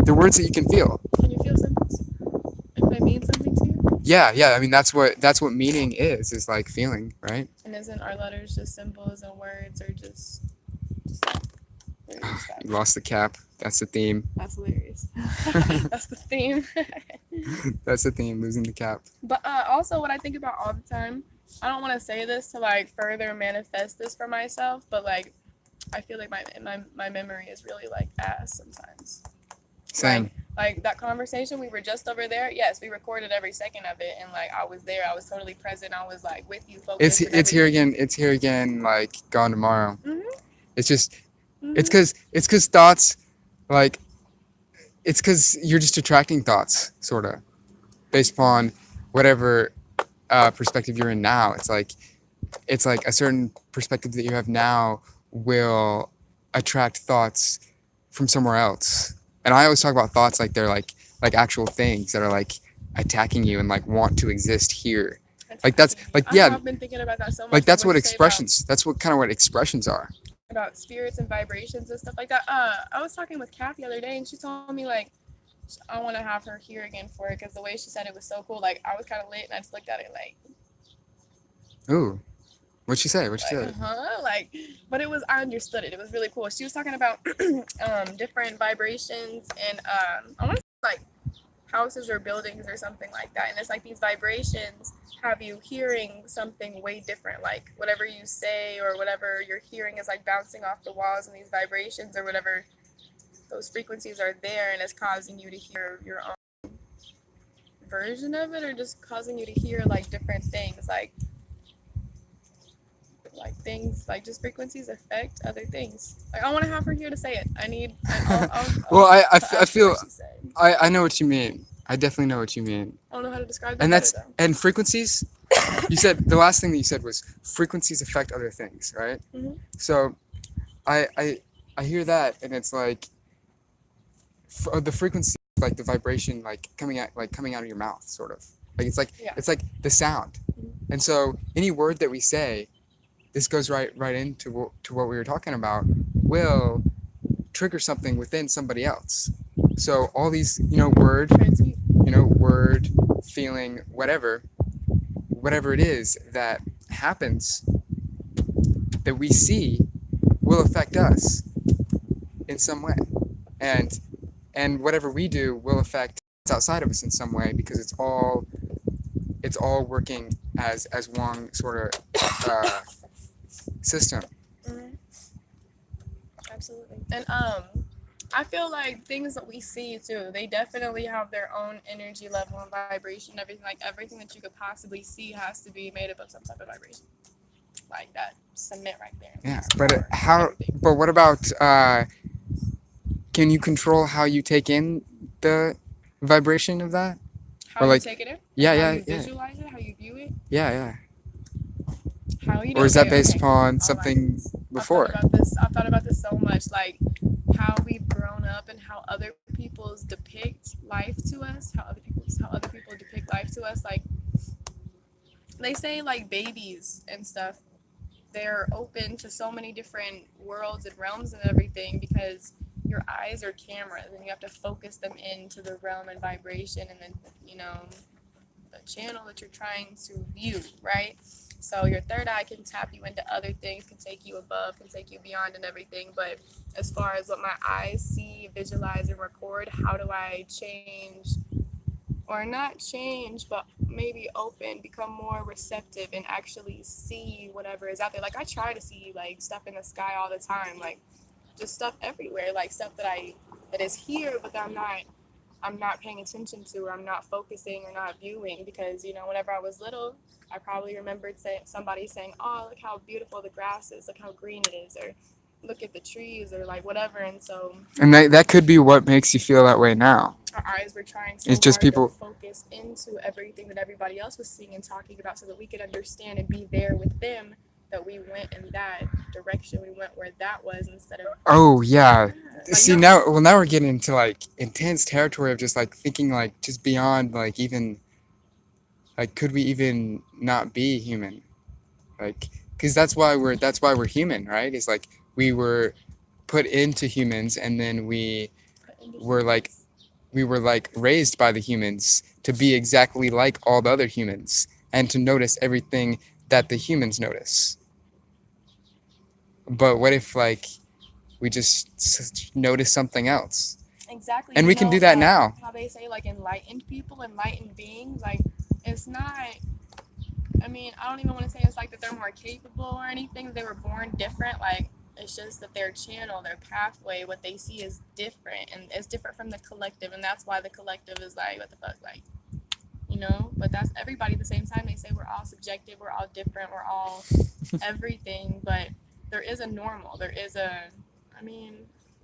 They're words that you can feel. Can you feel symbols? If they mean something to you? Yeah. I mean that's what meaning is like feeling, right? And isn't our letters just symbols and words, or just hilarious. That. You lost the cap. That's the theme. That's hilarious. That's the theme. That's the theme. Losing the cap. But also, what I think about all the time, I don't want to say this to like further manifest this for myself, but like I feel like my memory is really like ass sometimes. Same. Like that conversation, we were just over there. Yes, we recorded every second of it, and like I was there. I was totally present. I was like with you, focused. It's here again. It's here again. Like gone tomorrow. Mhm. It's just. Mhm. It's cause thoughts, like, it's cause you're just attracting thoughts, sorta, based upon whatever perspective you're in now. It's like a certain perspective that you have now will attract thoughts from somewhere else. And I always talk about thoughts like they're like actual things that are like attacking you and like want to exist here. Like that's like yeah, I've been thinking about that so much. like that's what you say expressions. That's what kind of what expressions are. about spirits and vibrations and stuff like that. I was talking with Kat the other day, and she told me like I want to have her here again for it because the way she said it was so cool. Like I was kind of lit, and I just looked at it like, Ooh, what'd she say? What'd she say? like, but it was I understood it. It was really cool. She was talking about different vibrations and I want to like houses or buildings or something like that, and it's like these vibrations have you hearing something way different, like whatever you say or whatever you're hearing is like bouncing off the walls, and these vibrations or whatever those frequencies are there, and it's causing you to hear your own version of it, or just causing you to hear like different things, like things like just frequencies affect other things. Like I want to have her here to say it. I'll Well, I ask her feel what she said. I know what you mean. I definitely know what you mean. I don't know how to describe that. And that's better, and frequencies. You said the last thing that you said was frequencies affect other things, right? Mhm. So, I hear that, and it's like the frequency, like the vibration, like coming out of your mouth, sort of. Like Yeah. it's like the sound, Mhm. and so any word that we say, this goes right into what we were talking about, will trigger something within somebody else. So all these, Transmute. word, feeling, whatever it is that happens that we see will affect us in some way, and whatever we do will affect outside of us in some way, because it's all working as one sort of system. Mhm. Absolutely. And I feel like things that we see too, they definitely have their own energy level and vibration. Everything, like everything that you could possibly see has to be made up of some type of vibration. Like that cement right there. Yeah, It's but power, everything. but what about can you control how you take in the vibration of that? How Or you like take it in, yeah, how yeah, you yeah, visualize it, how you view it, yeah. how you. Or is that Okay, based okay. upon All right. something I've thought before? about this. I've thought about this so much, like how we've grown up and how other people's depict life to us, how other people depict life to us. Like they say, like babies and stuff, they're open to so many different worlds and realms and everything because your eyes are cameras and you have to focus them into the realm and vibration and then the channel that you're trying to view, right? So your third eye can tap you into other things, can take you above, can take you beyond and everything. But as far as what my eyes see, visualize, and record, how do I change, or not change, but maybe open, become more receptive, and actually see whatever is out there? Like I try to see like stuff in the sky all the time, like just stuff everywhere, like stuff that is here, but that I'm not paying attention to, or I'm not focusing or not viewing, because whenever I was little, I probably remembered somebody saying, "Oh, look how beautiful the grass is, look how green it is," or "Look at the trees," or like whatever. And so And that could be what makes you feel that way now. our eyes were trying so It's just hard people. to focus into everything that everybody else was seeing and talking about, so that we could understand and be there with them. That we went in that direction, we went where that was instead of. Oh yeah. Like, See now we're getting into like intense territory of just like thinking like just beyond like even like could we even not be human? Like because that's why we're human, right? It's like we were put into humans, and then were like we were like raised by the humans to be exactly like all the other humans and to notice everything that the humans notice. But what if like We just notice something else. Exactly. And we can do that now. How they say like enlightened people, enlightened beings, like it's not. I mean, I don't even want to say it's like that they're more capable or anything. They were born different. Like it's just that their channel, their pathway, what they see is different, and it's different from the collective, and that's why the collective is like, what the fuck, like, you know. But that's everybody at the same time. They say we're all subjective, we're all different, we're all everything, but there is a normal. There is a. I mean,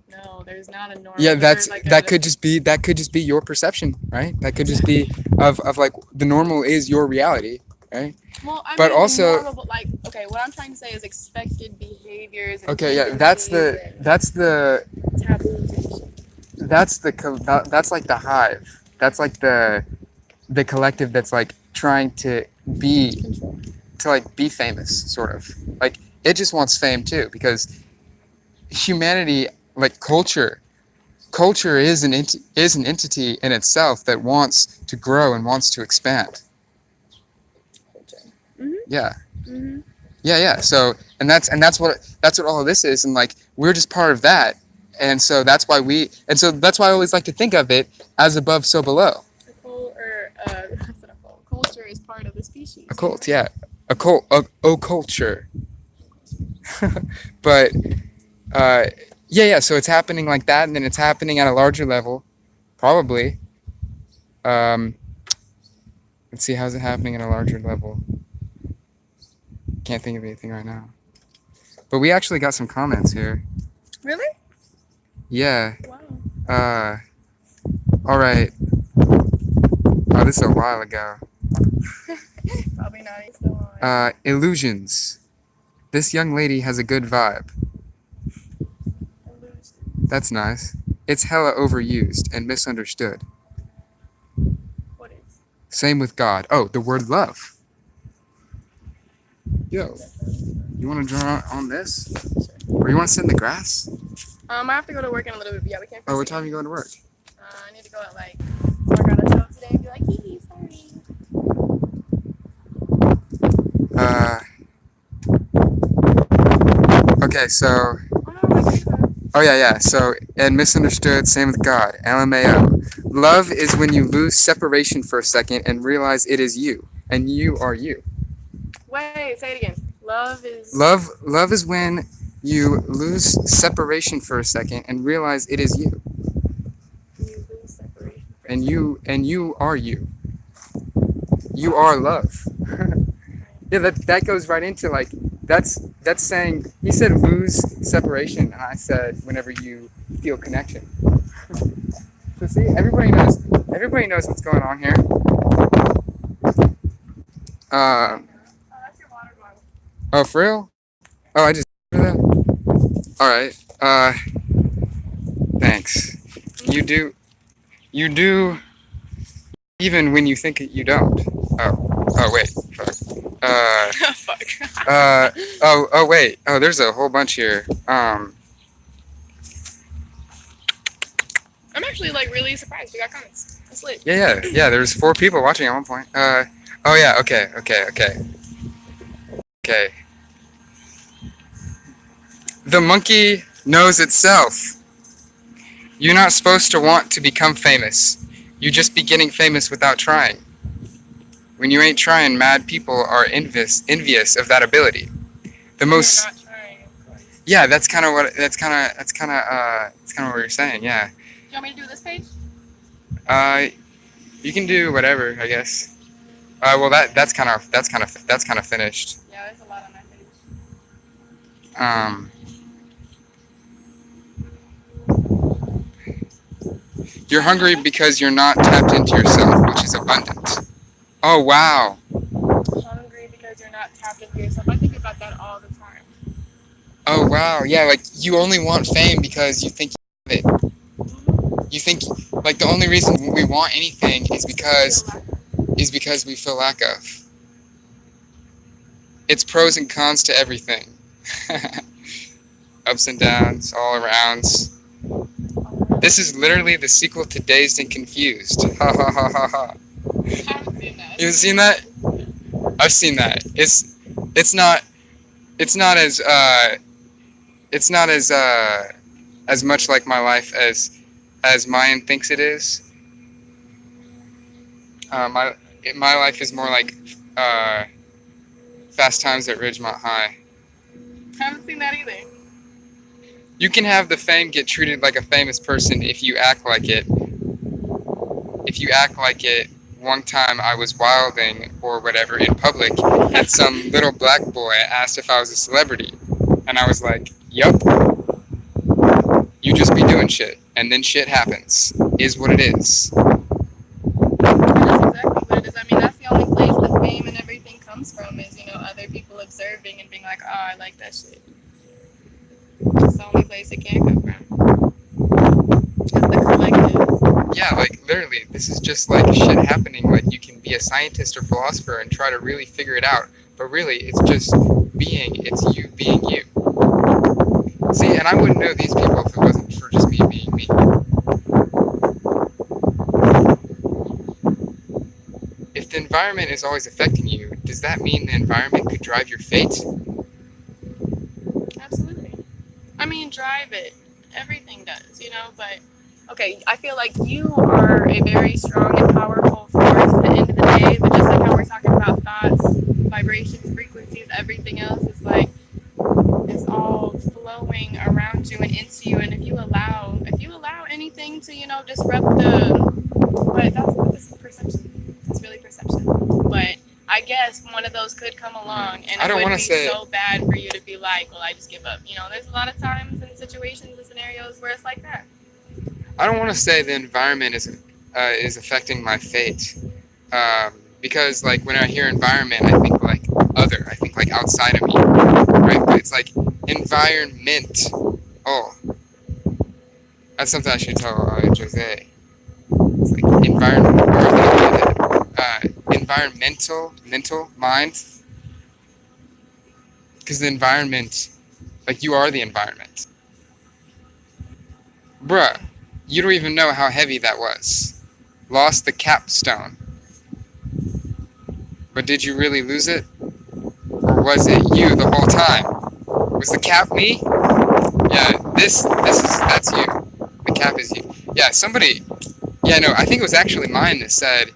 no, there's not a normal. Yeah, There's like that could just be your perception, right? That could just be of like the normal is your reality, right? Well, I But mean, also- normal, but like, okay, what I'm trying to say is expected behaviors. And Okay, yeah, that's the taboo. that's like the hive. That's like the collective that's like trying to be be famous, sort of. Like it just wants fame too, because humanity, like culture is an entity in itself that wants to grow and wants to expand. Mhm. Yeah. Mhm. Yeah. So that's what all of this is, and like we're just part of that, and so that's why I always like to think of it as above, so below. Culture is part of the species. A cult, yeah, a culture. But yeah. So it's happening like that, and then it's happening at a larger level, probably. Let's see, how's it happening at a larger level? Can't think of anything right now. But we actually got some comments here. Really? Yeah. Wow. All right. Oh, this is a while ago. Probably not. It's still on. Illusions. This young lady has a good vibe. That's nice. It's hella overused and misunderstood. What is? Same with God. Oh, the word love. Yo, you want to draw on this? Or you want to sit in the grass? I have to go to work in a little bit. But yeah, we can't. Oh, what time are you going to work? I need to go at like. So I gotta show up today and be like, hee, sorry. Okay, so. Oh no, my God. Oh, yeah. So, and misunderstood, same with God. LMAO. Love is when you lose separation for a second and realize it is you, and you are you. Wait, say it again. Love is. Love is when you lose separation for a second and realize it is you. You lose separation. And you are you. You are love. Yeah, that goes right into like that's saying he said lose separation, and I said whenever you feel connection. So see, everybody knows what's going on here. That's your water bottle. Oh, for real? Oh, I just did that. All right. Thanks. You do even when you think you don't. Oh wait. Fuck. Fuck. Oh wait. Oh, there's a whole bunch here. I'm actually like really surprised we got comments. That's lit. Yeah. There's 4 people watching at one point. Oh yeah. Okay. The monkey knows itself. You're not supposed to want to become famous. You just be getting famous without trying. When you ain't trying, mad people are envious of that ability. The most. Not trying, of course. Yeah, that's kind of what you're saying. Yeah. Do you want me to do this page? You can do whatever, I guess. Well, that's kind of finished. Yeah, there's a lot on that page. You're hungry because you're not tapped into yourself, which is abundant. Oh wow. Hungry because you're not tapped into yourself. I think about that all the time. Oh wow. Yeah, like you only want fame because you think you have it. You think like the only reason we want anything is because we feel lack of. It's pros and cons to everything. Ups and downs, all arounds. This is literally the sequel to Dazed and Confused. Ha ha ha ha ha. I haven't seen that. You've seen that? I've seen that. It's not as as much like my life as Mayan thinks it is. My life is more like Fast Times at Ridgemont High. I haven't seen that either. You can have the fame get treated like a famous person if you act like it. If you act like it, one time I was wilding or whatever in public, and some little black boy asked if I was a celebrity. And I was like, yup. You just be doing shit. And then shit happens. Is what it is. That's exactly what it is. I mean, that's the only place the fame and everything comes from is, other people observing and being like, oh, I like that shit. It's the only place it can come from. It's the collective. Yeah, like literally, this is just like shit happening. Like you can be a scientist or philosopher and try to really figure it out. But really, it's just it's you being you. See, and I wouldn't know these people if it wasn't for just me being me. If the environment is always affecting you, does that mean the environment could drive your fate? Absolutely. I mean, drive it. Everything does, but okay, I feel like you are a very strong and powerful force at the end of the day, but just like how we're talking about thoughts, vibrations, frequencies, everything else, it's like it's all flowing around you and into you, and if you allow anything to, disrupt but that's perception. It's really perception. But I guess one of those could come along, and it would be so bad for you to be like, well, I just give up. There's a lot of times and situations and scenarios where it's like that. I don't want to say the environment is affecting my fate, because like when I hear environment, I think like other. I think like outside of me, right? But it's like environment. Oh, that's something I should tell Jose. It's like environmental mental mind, because the environment, like you are the environment, bruh. You don't even know how heavy that was. Lost the capstone. But did you really lose it? Or was it you the whole time? Was the cap me? Yeah, that's you. The cap is you. Yeah, somebody, no, I think it was actually mine that said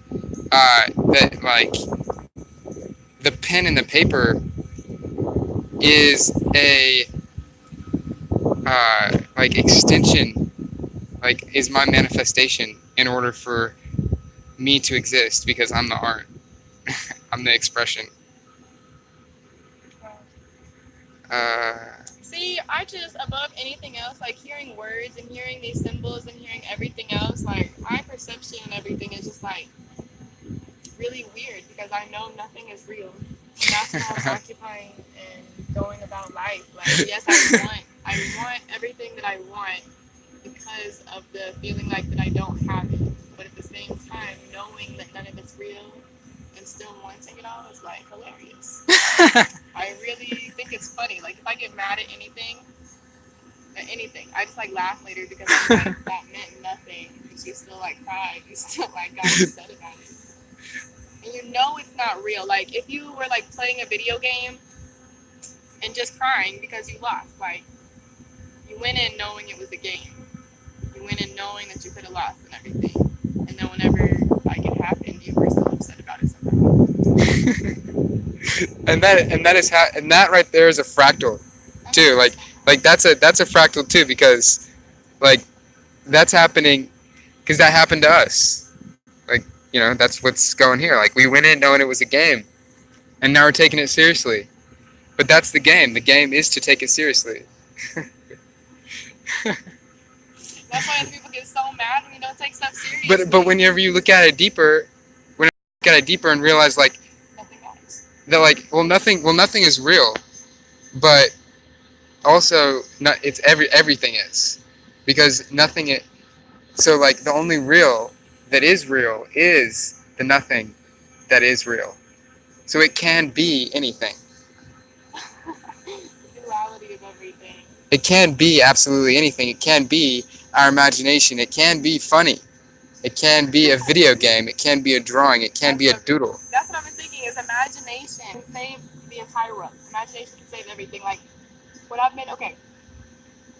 that, like, the pen and the paper is a, like, extension, like, is my manifestation in order for me to exist, because I'm the art. I'm the expression. See, I just, above anything else, like hearing words and hearing these symbols and hearing everything else, like my perception and everything is just like really weird because I know nothing is real. And that's how I'm occupying and going about life. Like, yes, I want everything that I want because of the feeling like that I don't have it. But at the same time, knowing that none of it's real and still wanting it all is like hilarious. I really think it's funny. Like if I get mad at anything, I just like laugh later because I'm like, that meant nothing. But you still like cried. You still like got upset about it. And you know it's not real. Like if you were like playing a video game and just crying because you lost, like you went in knowing it was a game. You went in knowing that you could have lost and everything. And then whenever like it happened, you were still upset about it somehow. and that right there is a fractal too. Like that's a fractal too, because like that's happening because that happened to us. Like, that's what's going here. Like we went in knowing it was a game, and now we're taking it seriously. But that's the game. The game is to take it seriously. That's why other people get so mad when you don't take stuff seriously. But whenever you look at it deeper, and realize like nothing matters. that, like, nothing is real, but also it's everything is, because nothing. So like the only real that is real is the nothing that is real. So it can be anything. The duality of everything. It can be absolutely anything. It can be our imagination. It can be funny. It can be a video game. It can be a drawing. It can be a doodle. That's what I've been thinking is imagination can save the entire world. Imagination can save everything. Like what I've been, okay.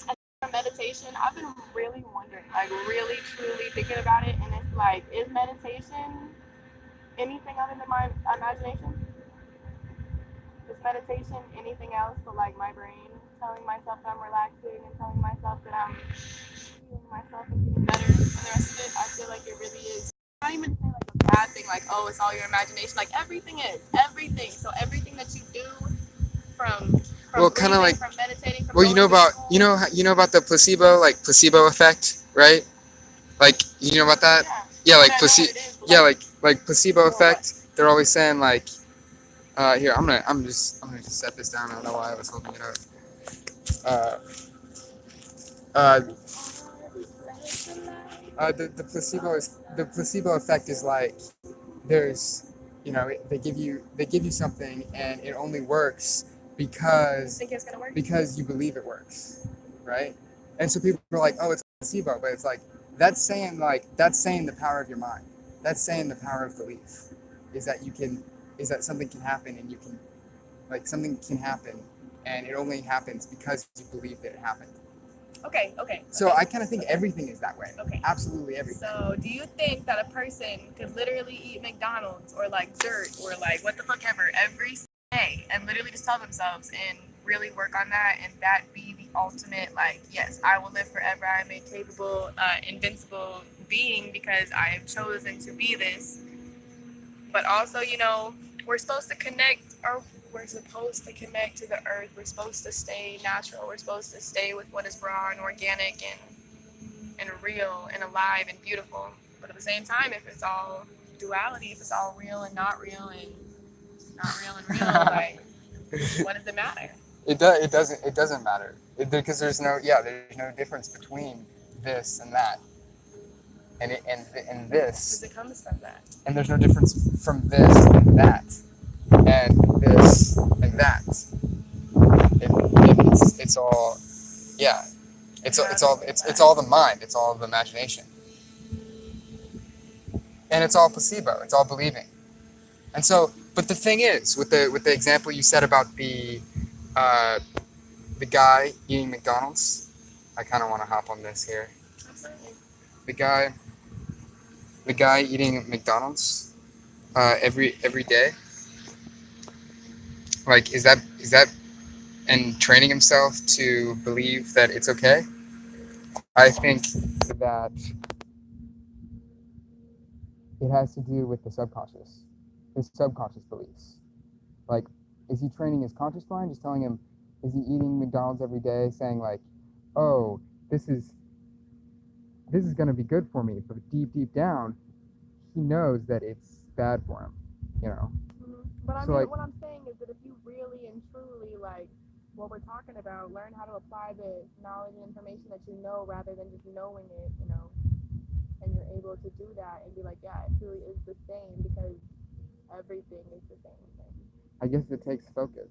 I meditation, I've been really wondering, like really truly thinking about it, and it's like, is meditation anything other than my imagination? Is meditation anything else but like my brain telling myself that I'm relaxing and telling myself that I'm healing myself and getting better? And the rest of it, I feel like it really is. I don't even say like a bad thing, like, oh, it's all your imagination. Like everything is everything. So everything that you do, from Well, kind of breathing, like, from meditating, from well, you going know to about, school. you know about the placebo effect, right? Like, you know about that? Yeah. Yeah, I like mean, I know what it is, but yeah, like, like placebo for what? effect. They're always saying like, here, I'm gonna just set this down. I don't know why I was holding it up. Uh, uh, the placebo effect is like, there's, they give you something and it only works You because think it's gonna work? you believe it works, right? And so people are like, oh, it's placebo, but it's that's saying the power of your mind. That's saying the power of belief is that is that something can happen, and you can, like, something can happen and it only happens because you believe that it happened. Okay. So I kind of think everything is that way. Okay. Absolutely everything. So, do you think that a person could literally eat McDonald's or like dirt or like what the fuck ever every day and literally just tell themselves and really work on that, and that be the ultimate, like, yes, I will live forever. I'm a capable, invincible being because I have chosen to be this. But also, we're supposed to connect, or we're supposed to connect to the earth. We're supposed to stay natural. We're supposed to stay with what is raw and organic and real and alive and beautiful. But at the same time, if it's all duality, if it's all real and not real and not real and real, like, what does it matter? It doesn't matter, because there's no difference between this and that, and Because this, it comes from that. and there's no difference from this and that, and this and that. It's all, yeah. It's all the mind. It's all the imagination, and it's all placebo. It's all believing. And so, but the thing is, with the example you said about uh, the guy eating McDonald's, I kind of want to hop on this here. Absolutely. The guy, eating McDonald's every day. Like, is that and training himself to believe that it's okay? I think that it has to do with the subconscious, his subconscious beliefs. Like, is he training his conscious mind, just telling him, is he eating McDonald's every day, saying like, oh, this is going to be good for me, but deep down, he knows that it's bad for him, you know. But I So, mean, like, what I'm saying is that if you really and truly, like what we're talking about, learn how to apply the knowledge and information that you know rather than just knowing it, and you're able to do that and be like, yeah, it truly is the same because everything is the same thing. I guess it takes focus.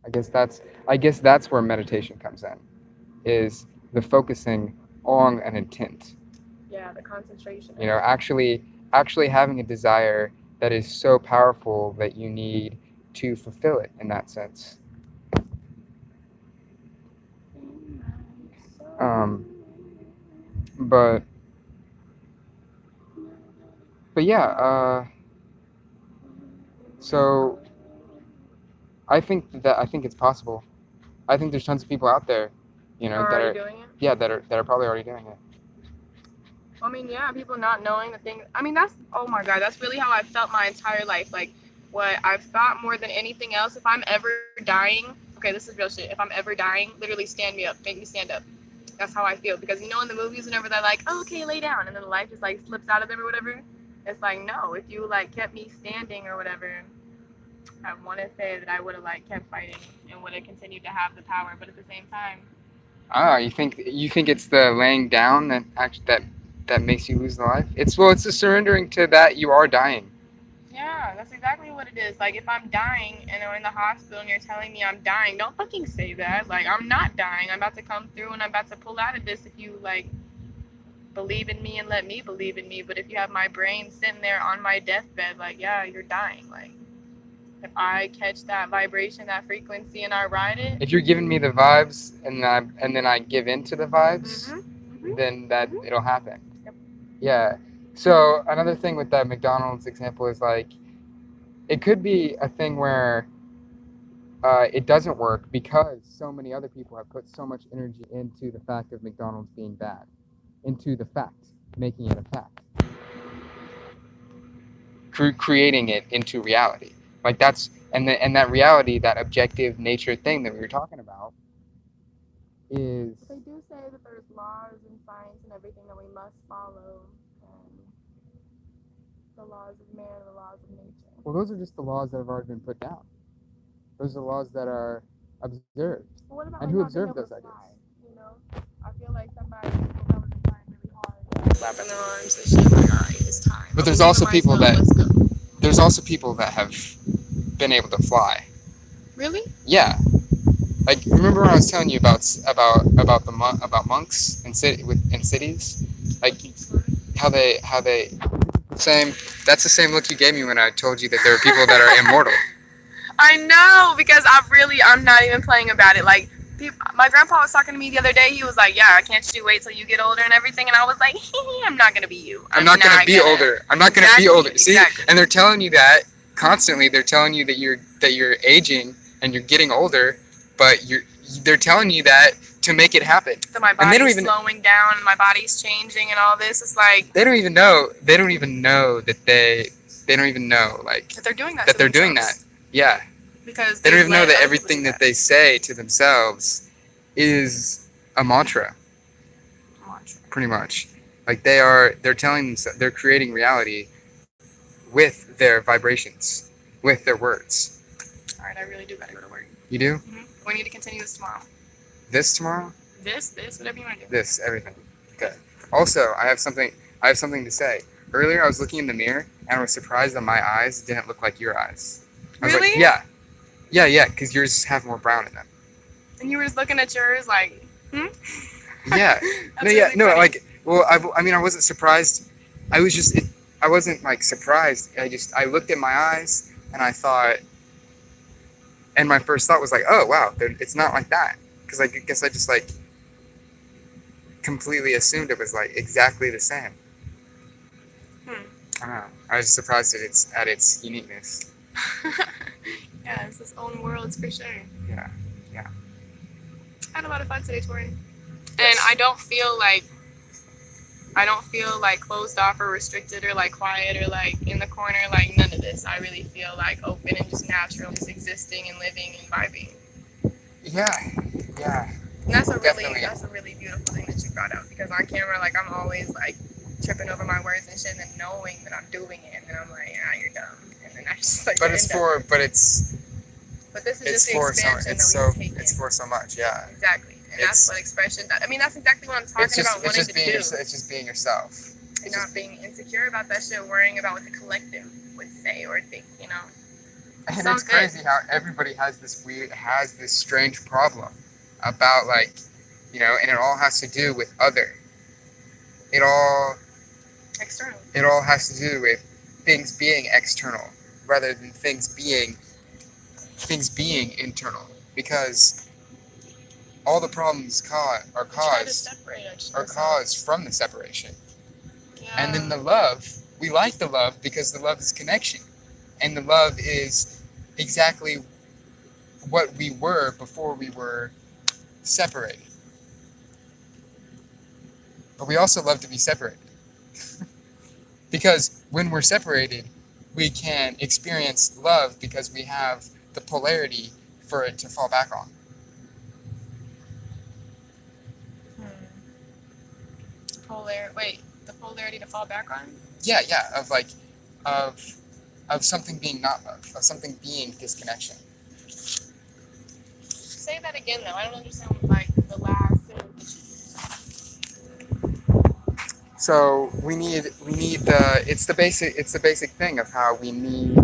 I guess that's where meditation comes in, is the focusing on an intent. Yeah, the concentration. You know, actually having a desire that is so powerful that you need to fulfill it in that sense. Um, but yeah. So I think it's possible. I think there's tons of people out there, that are, doing it. yeah, that are probably already doing it. I mean, yeah, people not knowing the thing. I mean, that's, oh my God, that's really how I felt my entire life. Like, what I've thought more than anything else, if I'm ever dying, okay, this is real shit. If I'm ever dying, literally stand me up, make me stand up. That's how I feel. Because, in the movies, whenever they're like, oh, okay, lay down, and then the life just, like, slips out of them or whatever, it's like, no, if you, like, kept me standing or whatever, I want to say that I would have, like, kept fighting and would have continued to have the power. But at the same time, You think it's the laying down that makes you lose the life? It's the surrendering to that you are dying. yeah, that's exactly what it is. Like, if I'm dying and I'm in the hospital and you're telling me I'm dying, don't fucking say that. Like, I'm not dying. I'm about to come through and I'm about to pull out of this if you, like, believe in me and let me believe in me. But if you have my brain sitting there on my deathbed, like, yeah, you're dying. Like, if I catch that vibration, that frequency, and I ride it, If you're giving me the vibes and then I give in to the vibes, then that it'll happen. Yep. Yeah. So another thing with that McDonald's example is like it could be a thing where it doesn't work because so many other people have put so much energy into the fact of McDonald's being bad, into the fact, making it a fact, creating it into reality. Like that's and that reality, that objective nature thing that we were talking about, is they do say that there's laws in science and everything that we must follow, and the laws of man, the laws of nature. well, those are just the laws that have already been put down. Those are the laws that are observed. But what about And like, who not being observed able those to ideas? fly, you know? I feel like somebody will come and flying really hard, flapping their arms and shit. Like, all right, it's time. But I there's believe also in people myself, that- let's go. There's also people that have been able to fly. Really? Yeah, like remember when I was telling you about monks in cities, like how they same. That's the same look you gave me when I told you that there are people that are immortal. I know, because I'm not even playing about it. Like, my grandpa was talking to me the other day. He was like, "Yeah, can't you wait till you get older and everything?" And I was like, "I'm not gonna be you. I'm not gonna be older. I'm not gonna be Exactly, older." See, exactly. and they're telling you that constantly. They're telling you that you're aging and you're getting older, but they're telling you that to make it happen. So my And they don't body's even- slowing down and my body's changing and all this. It's like They don't even know. They don't even know that they don't even know like that they're doing that. that to they're doing that. themselves. Yeah. Because They don't they've even know let that other everything people do that they say to themselves is a mantra, Mantra. pretty much. Like they're telling themselves, they're creating reality with their vibrations, with their words. All right, I really do gotta go to work. You do? We need to continue this tomorrow. This tomorrow? This, whatever you want to do. This, everything. Okay. Also, I have something to say. Earlier I was looking in the mirror and I was surprised that my eyes didn't look like your eyes. I was Really? like, yeah. Yeah, because yours have more brown in them. And you were just looking at yours like, Yeah. That's No, yeah, really no, funny. like, well, I mean, I wasn't surprised. I was just, I wasn't like surprised. I looked at my eyes and I thought, and my first thought was like, oh wow, it's not like that. Because I guess I just like completely assumed it was like exactly the same. I don't know. I was surprised at its uniqueness. yeah, it's its own world for sure. Yeah. I had a lot of fun today, Tori. And Yes. I don't feel like closed off or restricted or like quiet or like in the corner, like none of this. I really feel like open and just natural, just existing and living and vibing. Yeah. And that's a Definitely. really beautiful thing that you brought out, because on camera, like, I'm always like tripping over my words and shit, and then knowing that I'm doing it, and then I'm like, yeah, you're dumb, and then I just like. But this is But this is just the for so expansion that we take it's in. for so much. Yeah. Exactly, and It's- that's what expression. I mean, that's exactly what I'm talking about wanting to do. It's just being yourself. And not being insecure about that shit, worrying about what the collective would say or think, you know. And Sounds it's crazy how everybody has this strange problem about like, you know, and it all has to do with other. It all External. has to do with things being external rather than things being internal, because all the problems are Try to caused separate from the separation. Yeah. And then the love, we like the love because the love is connection. And the love is exactly what we were before we were separated. But we also love to be separated. Because when we're separated, we can experience love because we have the polarity for it to fall back on. The polarity to fall back on? Yeah, of something being not love, of something being disconnection. Say that again, though. I don't understand, like, the last thing. So we need the it's the basic thing of how we need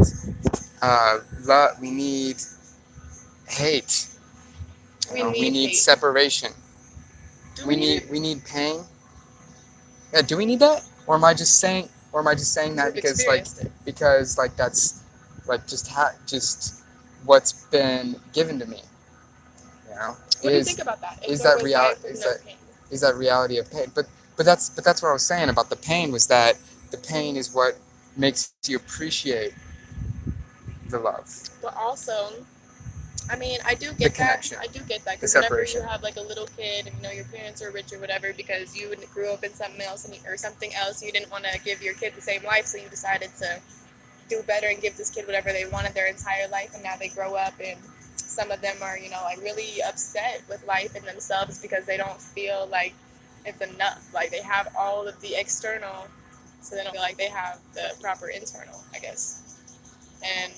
love, we need hate, we need hate. separation, Do we need pain. Yeah, do we need that, or am I just saying that We've because experienced it. that's like just what's been given to me, you know, What do you think about that? If is there that was real life with is no that pain. is that reality of pain. But that's what I was saying about the pain, was that the pain is what makes you appreciate the love, But also, I mean, I do the get that. connection, I do get that the because whenever you separation. have like a little kid and you know your parents are rich or whatever because you grew up in something else or something else, you didn't want to give your kid the same life, so you decided to do better and give this kid whatever they wanted their entire life, and now they grow up and some of them are, you know, like really upset with life and themselves because they don't feel like it's enough. Like they have all of the external, so they don't feel like they have the proper internal, I guess. And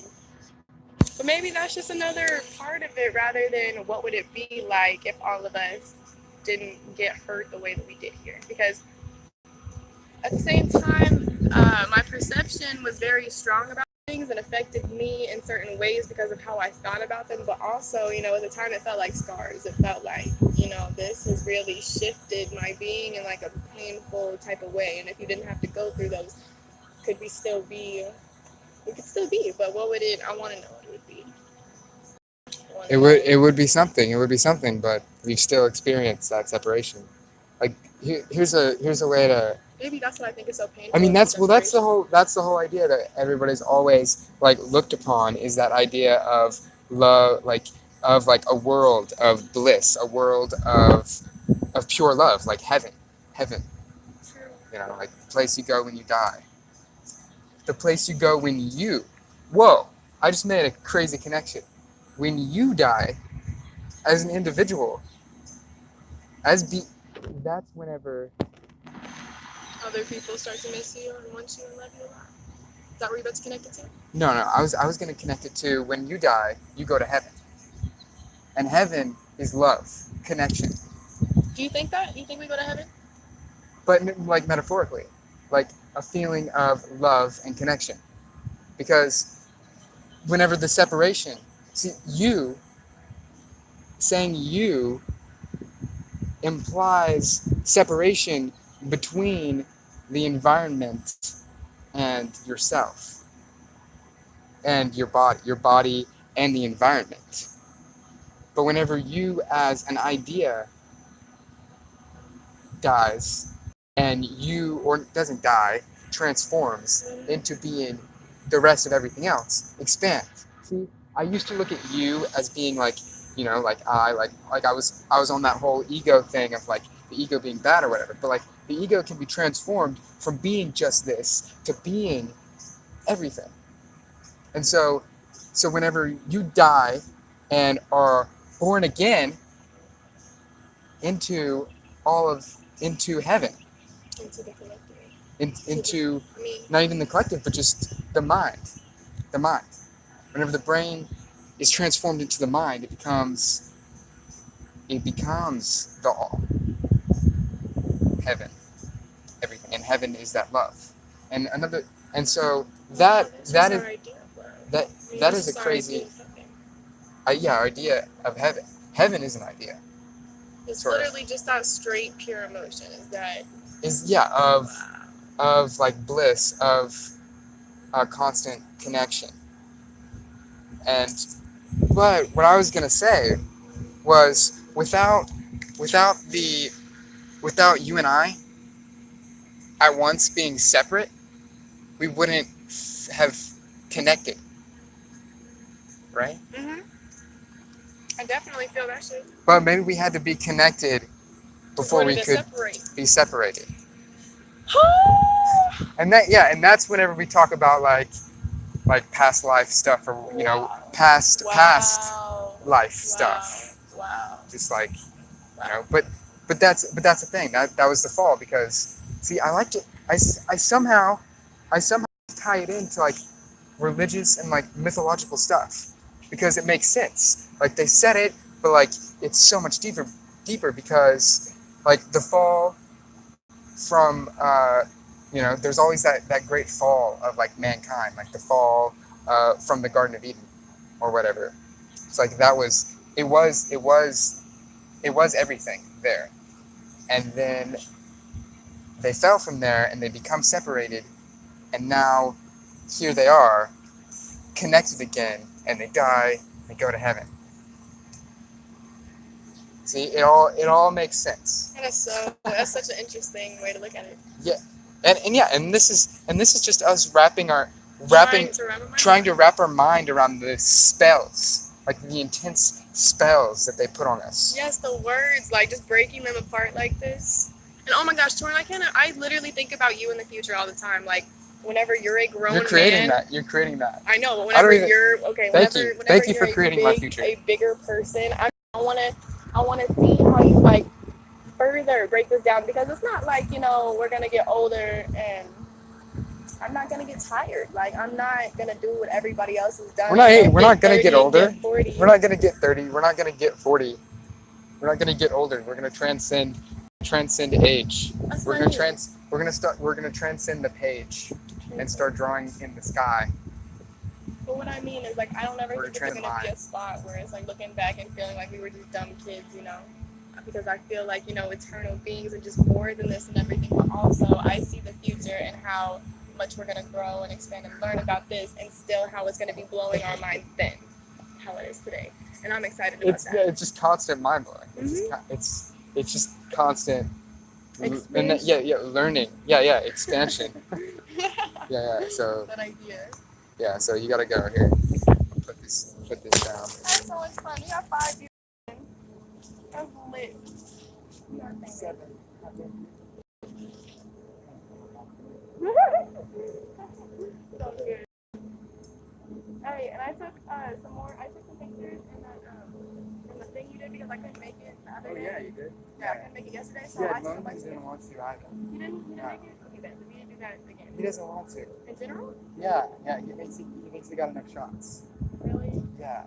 but maybe that's just another part of it rather than what would it be like if all of us didn't get hurt the way that we did here. Because at the same time, my perception was very strong about things and affected me in certain ways because of how I thought about them. But also, you know, at the time it felt like scars. It felt like, you know, this has really shifted my being in like a painful type of way. And if you didn't have to go through those, could we still be? We could still be. But what would it? I want to know what it would be. I want It to would know. it would be something. It would be something, but we've still experienced that separation. Like here's a way to. Maybe that's what I think is so I painful mean, of the that's the separation. whole idea that everybody's always like looked upon, is that idea of love, like a world of bliss, a world of pure love, like heaven. True. You know, like the place you go when you die, the place you go when you. Whoa! I just made a crazy connection. When you die as an individual, as be, that's whenever. Other people start to miss you and want you and love you a lot. Is that where you're about to connect it to? No, no, I was gonna connect it to when you die, you go to heaven, and heaven is love, connection. Do you think that? Do you think we go to heaven? But like metaphorically, like a feeling of love and connection. Because whenever the separation, see, you saying you implies separation between the environment and yourself and your body and the environment. But whenever you as an idea dies, and you, or doesn't die, transforms into being the rest of everything else, expands. See, I used to look at you as being like, like I was on that whole ego thing of like the ego being bad or whatever. But like the ego can be transformed from being just this to being everything. And so whenever you die and are born again into into heaven, Into the collective. into I mean, not even the collective, but just the mind. The mind. Whenever the brain is transformed into the mind, it becomes the all, heaven, everything, and heaven is that love. And another, and so wow, that that's that just is our idea of love. that I mean, that that's is a just our idea crazy, of heaven. yeah, idea of heaven. Heaven is an idea, It's sort of. literally just that straight, pure emotion. Is that Is yeah wow? of like bliss, of a constant connection. And but what I was gonna say was without the without you and I at once being separate, we wouldn't have connected, right? Mhm. I definitely feel that shit. But maybe we had to be connected In before order we to could separate. be separated. And and that's whenever we talk about like past life stuff, or Wow. past Wow. life Wow. stuff. Wow. Just like Wow. but that's the thing, that was the fall, because see, I like to I somehow tie it into like religious and like mythological stuff, because it makes sense. Like they said it, but like it's so much deeper, because like the fall from there's always that great fall of like mankind, like the fall from the Garden of Eden or whatever. It's like it was everything there, and then they fell from there and they become separated, and now here they are connected again, and they die, and they go to heaven. See, it all makes sense. That's such an interesting way to look at it. Yeah, and this is just us trying to wrap our mind around the spells, like the intense spells that they put on us. Yes, the words, like just breaking them apart like this. And oh my gosh, Torrin, I literally think about you in the future all the time. Like whenever you're a grown You're creating man. that. You're creating that. I know, but I don't whenever even- you're okay, Thank whenever you. whenever Thank you you're for creating my future. a bigger person, I wanna see how you like further break this down, because it's not like, we're gonna get older and I'm not gonna get tired. Like I'm not gonna do what everybody else has done. We're not gonna get 30, older. get 40. We're not gonna get 30. We're not gonna get 40. We're not gonna get older. We're gonna transcend age. That's We're what I gonna mean. we're gonna transcend the page and start drawing in the sky. But what I mean is, like, I don't ever We're think it's gonna be transcend a spot where it's like looking back and feeling like we were just dumb kids, because I feel like, eternal beings are just more than this and everything, but also I see the future and how much we're gonna grow and expand and learn about this, and still how it's gonna be blowing our minds then, how it is today. And I'm excited about that. It's just constant mind blowing. It's just constant. Expansion. Learning. Expansion. So That idea. so you gotta go here. Put this down. That's so much fun. We got 5 views. That's lit. We are famous. 7. So good. Hey, and I took some pictures in the thing you did, because I couldn't make it the other day. You did. Yeah, I couldn't make it yesterday, so I took a bunch of didn't pictures. want to either. You didn't make it? Okay, then we need to do that again. He doesn't want to. In general? Yeah. He thinks we got enough shots. Really? Yeah.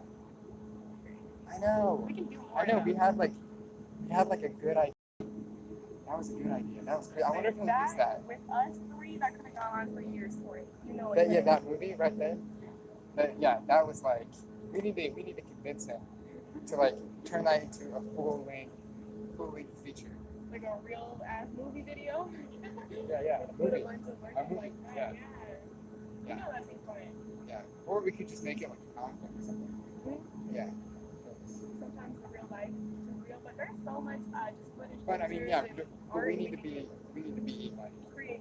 I know. We can do more. I know. now. We had like a good idea. That was a good idea. That was great. I wonder if we'll use that. With us 3, that could have gone on for years for it. That movie right there. That was like we need to convince him to like turn that into a full length feature. Like a real ass movie video. Yeah. With a bunch of words A movie, like that. yeah. You know that'd be fun. Yeah. Or we could just make it like a comic book or something. Yeah. Sometimes in real life is real, but there's so much just footage. But I mean, pictures yeah. and But art we need to can be like. create.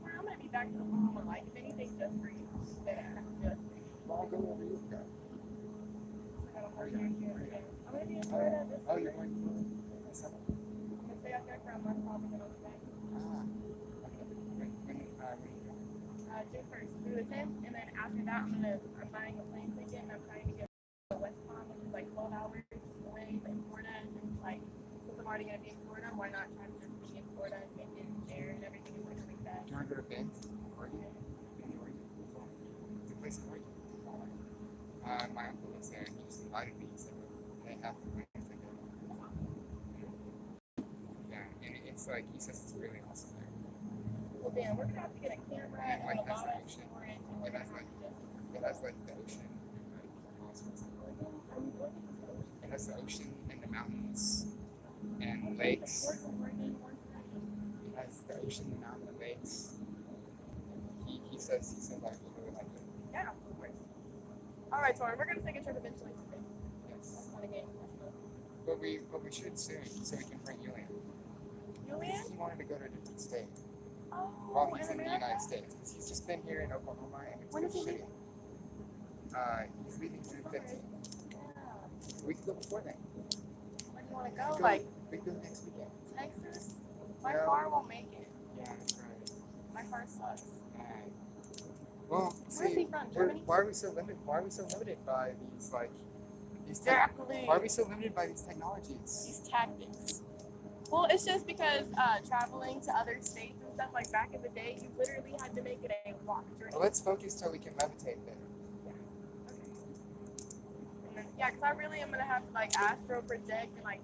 Well, I'm gonna be back to Oklahoma, like if anything, just for you. Then just for you. Well, I'll go wherever you go. I gotta hurry on here again. I'm gonna be in Florida this Oh, summer. you're going to. I'm gonna stay out there for a month, probably gonna be back. June 1st through the 10th, and then after that, I'm buying a plane ticket, and I'm trying to get to West Palm, which is like 12 hours away in Florida. And it's like, since I'm already gonna be in Florida, why not try to just be in Florida and make it there, and everything is like really fast. Do you want to go to Bend? Oregon? Bend, Oregon. It's a place in Oregon. My uncle lives there and just invited me, so they have to plan to go. Yeah, and it's like, he says it's really awesome there. Well, damn, we're gonna have to get a camera And and like a has lot the of ocean. storage. It has like the ocean and like all sorts of it has the ocean and the mountains and lakes. It has the ocean, the mountain, the lakes. He says I really like it. Yeah, of course. All right, Torrin, we're gonna take a trip eventually someday. Yes. That's not a game. But we should soon so we can bring Julian. Julian? He wanted to go to a different state Oh, while he's in the America? United States because he's just been here in Oklahoma and it's When been is he shitty. leaving? He's leaving June 15th. Yeah. We could go before then. Where do you want to go? Like we could go next weekend. Texas? My No. car won't make it. Yeah, that's right. My car sucks. Well, Where is he from? Germany? why are we so limited? Why are we so limited by these Exactly. Why are we so limited by these technologies? These tactics. Well, it's just because traveling to other states and stuff, like back in the day, you literally had to make it a walk journey. Well, let's focus till we can levitate there. Yeah, because I really am gonna have to like astro project and like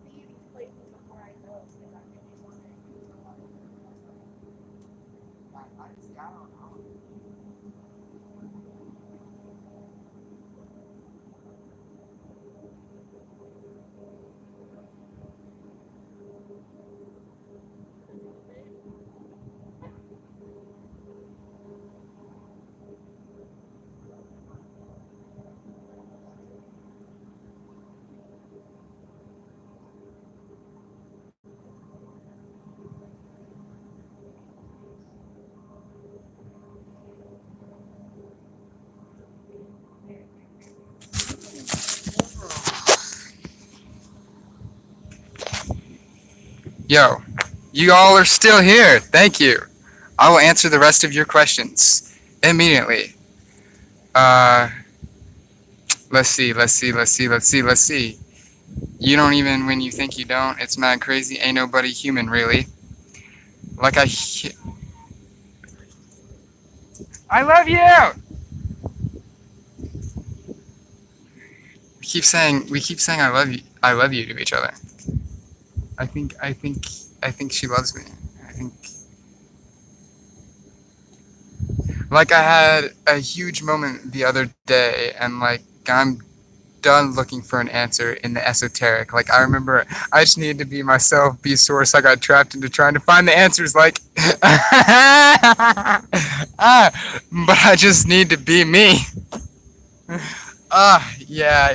see these places before I go. Because I really want to. Honestly, I don't know. Yo, you all are still here. Thank you. I will answer the rest of your questions immediately. Uh, let's see. You don't even when you think you don't. It's mad crazy. Ain't nobody human, really. Like I love you! We keep saying I love you to each other. I think, I think, I think she loves me. I think, like I had a huge moment the other day, and like I'm done looking for an answer in the esoteric. Like I remember, I just needed to be myself, be source. I got trapped into trying to find the answers. Like, but I just need to be me. Yeah.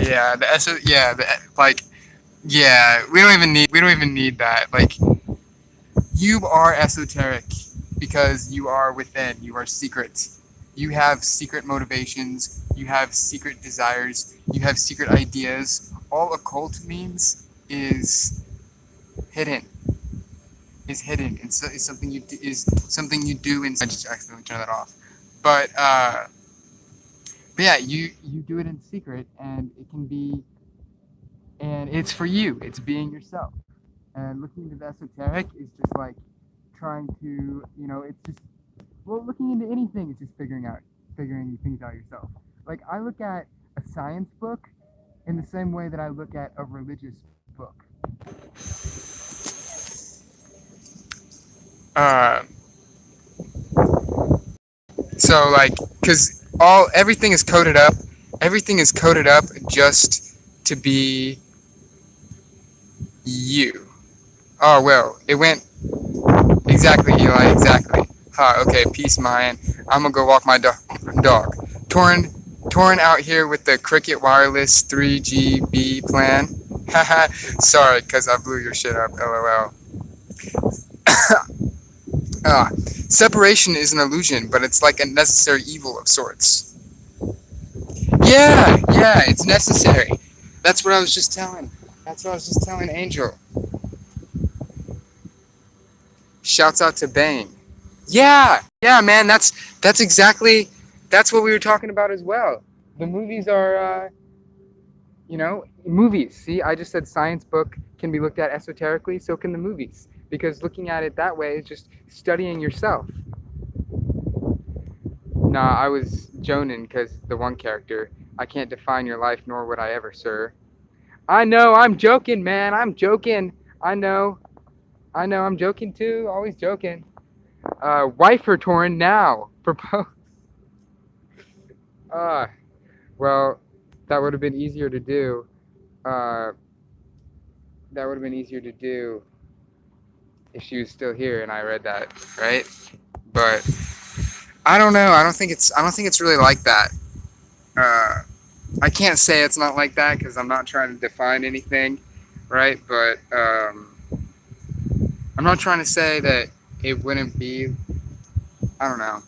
Yeah. We don't even need that. Like, you are esoteric because you are within. You are secret. You have secret motivations. You have secret desires. You have secret ideas. All occult means is hidden. Is hidden. And so is something you do, is something you do. And I just accidentally turned that off. But yeah, you do it in secret, and it can be, and it's for you. It's being yourself. And looking into the esoteric is just like trying to, it's just, well, looking into anything is just figuring things out yourself. Like I look at a science book in the same way that I look at a religious book. Uh, so like, cause everything is coded up. Everything is coded up just to be you. Oh well, it went exactly, Eli. Exactly. Okay. Peace, Mayan. I'm gonna go walk my dog. Torin out here with the Cricket Wireless 3GB plan. Haha. Sorry, cause I blew your shit up. LOL. Separation is an illusion, but it's like a necessary evil of sorts. Yeah, it's necessary. That's what I was just telling. That's what I was just telling Angel. Shouts out to Bane. Yeah, man. That's exactly that's what we were talking about as well. The movies are, movies. See, I just said science book can be looked at esoterically. So can the movies, because looking at it that way is just studying yourself. Nah, I was joning because the one character. I can't define your life, nor would I ever, sir. I know, I'm joking, man. I'm joking. I know, I'm joking too. Always joking. Wife her, Torin, now. Propose. Well, that would have been easier to do. That would have been easier to do if she was still here and I read that, right? But I don't know. I don't think it's really like that. I can't say it's not like that because I'm not trying to define anything, right? But I'm not trying to say that it wouldn't be. I don't know.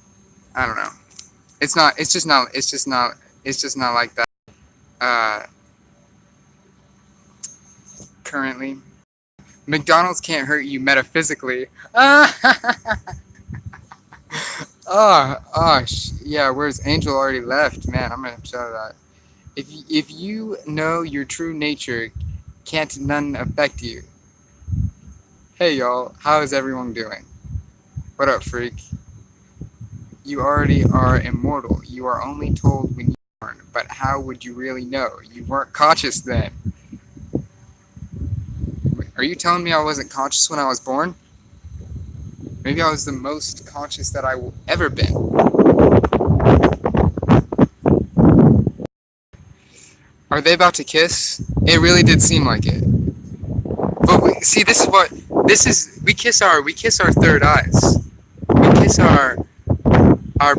It's not. It's just not. It's just not. It's just not like that. Currently, McDonald's can't hurt you metaphysically. Yeah. Where's Angel already left? Man, I'm gonna have to show that. If you know your true nature, can't none affect you. Hey y'all, how is everyone doing? What up, freak? You already are immortal. You are only told when you are born. But how would you really know? You weren't conscious then. Are you telling me I wasn't conscious when I was born? Maybe I was the most conscious that I will ever been. Are they about to kiss? It really did seem like it. But see, we kiss our third eyes. We kiss our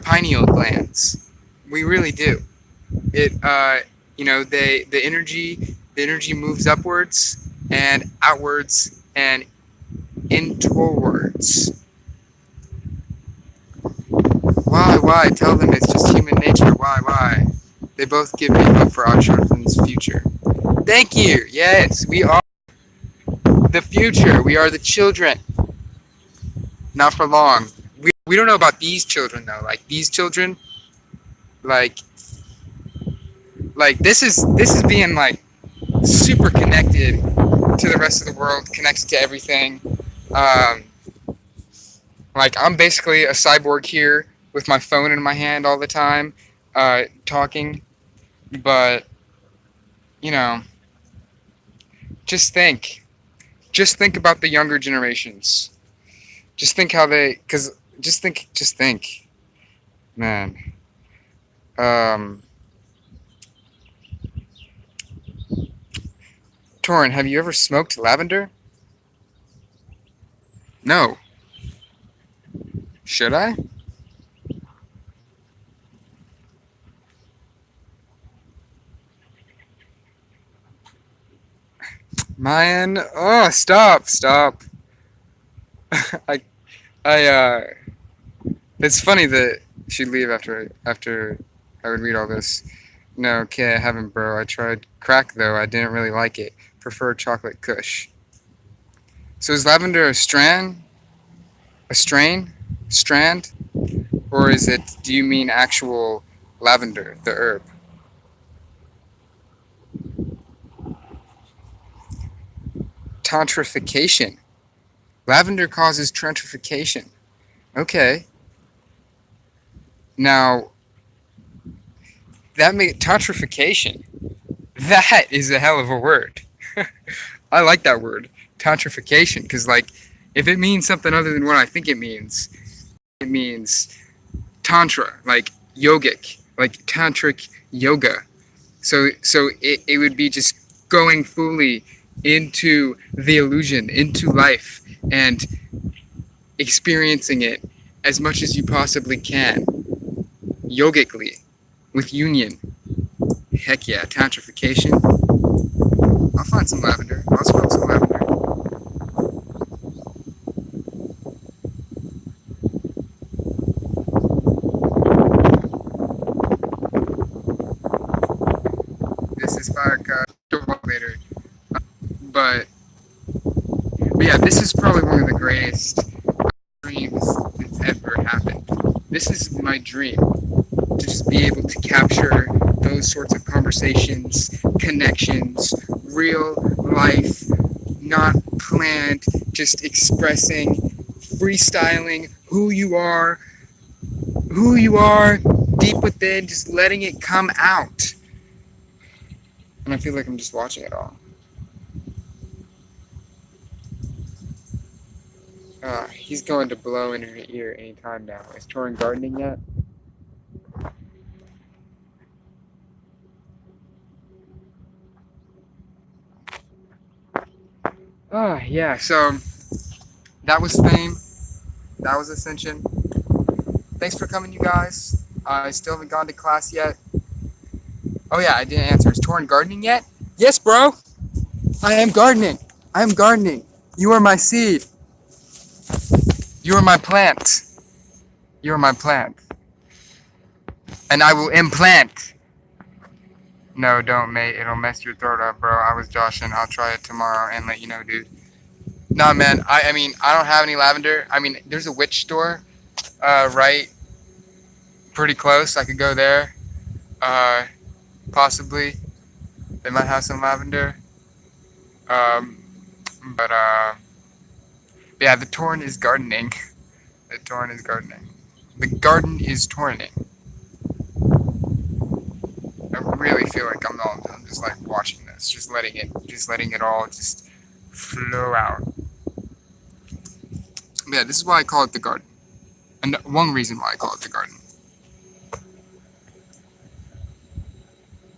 pineal glands. We really do. It the energy moves upwards and outwards and inwards. Why? Tell them it's just human nature. Why? They both give me hope for our children's future. Thank you. Yes, we are. the future. We are the children. Not for long. We don't know about these children though. Like these children, like this is being like super connected to the rest of the world, connected to everything. Um, like I'm basically a cyborg here with my phone in my hand all the time, talking. But you know, just think, just think about the younger generations. Just think how they, cause just think, man. Um, Torin, have you ever smoked lavender? No. Should I? Man, oh, stop. I, I. It's funny that she'd leave after I would read all this. No, okay, I haven't, bro. I tried crack though. I didn't really like it. Prefer chocolate Kush. So is lavender a strand? A strain? Strand? Or is it? Do you mean actual lavender, the herb? Tantrification. Lavender causes trantrification. Okay. Now that make tantrification. That is a hell of a word. I like that word, tantrification, because like, if it means something other than what I think it means tantra, like yogic, like tantric yoga. So it would be just going fully into the illusion, into life, and experiencing it as much as you possibly can, yogically, with union. Heck yeah, tantrification. I'll find some lavender. I'll smoke some lavender. This is vodka. Later. But yeah, this is probably one of the greatest dreams that's ever happened. This is my dream, to just be able to capture those sorts of conversations, connections, real life, not planned, just expressing, freestyling who you are deep within, just letting it come out. And I feel like I'm just watching it all. He's going to blow in her ear anytime now. Is Torin gardening yet? Yeah, so that was Fame. That was Ascension. Thanks for coming, you guys. I still haven't gone to class yet. Oh yeah, I didn't answer. Is Torin gardening yet? Yes, bro. I am gardening. I am gardening. You are my seed. You are my plant. You are my plant. And I will implant. No, don't, mate. It'll mess your throat up, bro. I was joshing. I'll try it tomorrow and let you know, dude. Nah, man. I mean, I don't have any lavender. I mean, there's a witch store, right, pretty close. I could go there. Possibly. They might have some lavender. Um, but yeah, the Torin is gardening. The Torin is gardening. The garden is torning. I really feel like I'm just like watching this, just letting it all just flow out. But yeah, this is why I call it the garden. And one reason why I call it the garden.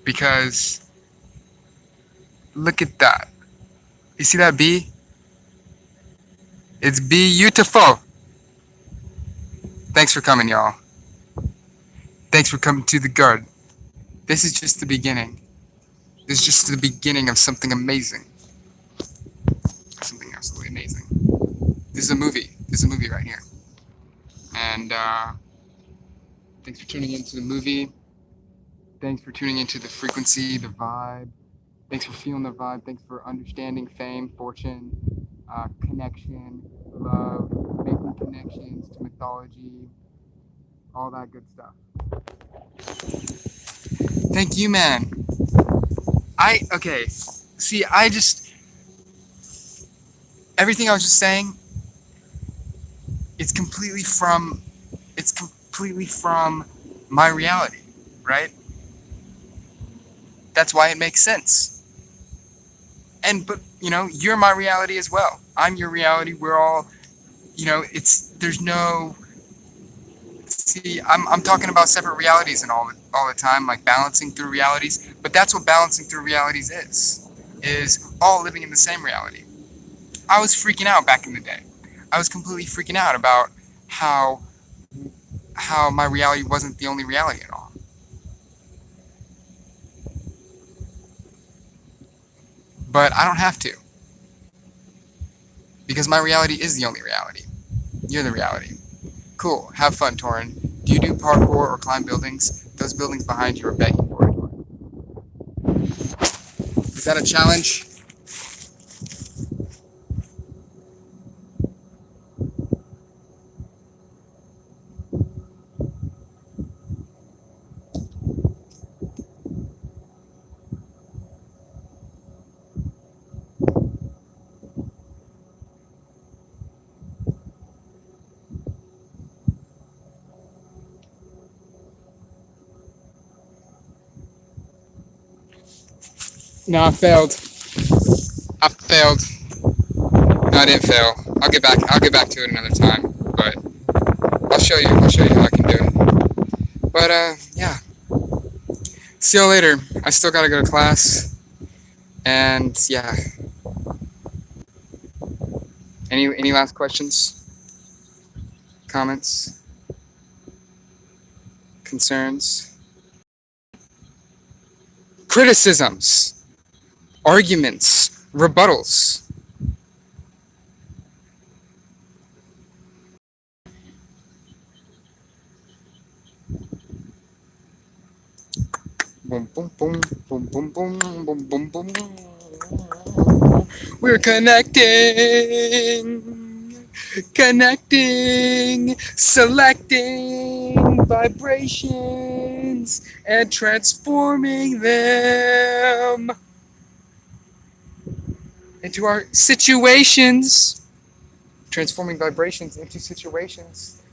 Because look at that. You see that bee? It's beautiful. Thanks for coming, y'all. Thanks for coming to the garden. This is just the beginning. This is just the beginning of something amazing. Something absolutely amazing. This is a movie. This is a movie right here. And thanks for tuning into the movie. Thanks for tuning into the frequency, the vibe. Thanks for feeling the vibe. Thanks for understanding fame, fortune, connection, love, making connections to mythology, all that good stuff. Thank you, man. Okay. See, everything I was just saying, it's completely from my reality, right? That's why it makes sense. But you're my reality as well. I'm your reality. We're all, there's no, see, I'm talking about separate realities and all the time, like balancing through realities. But that's what balancing through realities is all living in the same reality. I was freaking out back in the day. I was completely freaking out about how my reality wasn't the only reality at all. But I don't have to, because my reality is the only reality. You're the reality. Cool. Have fun, Torin. Do you do parkour or climb buildings? Those buildings behind you are begging for it. Is that a challenge? No, I failed. I failed. No, I didn't fail. I'll get back to it another time. But I'll show you how I can do it. But yeah. See you later. I still gotta go to class. And yeah. Any last questions? Comments? Concerns? Criticisms? Arguments? Rebuttals? Boom, boom, boom, boom, boom, boom, boom, boom, boom. We're connecting, selecting vibrations and transforming them into our situations. Transforming vibrations into situations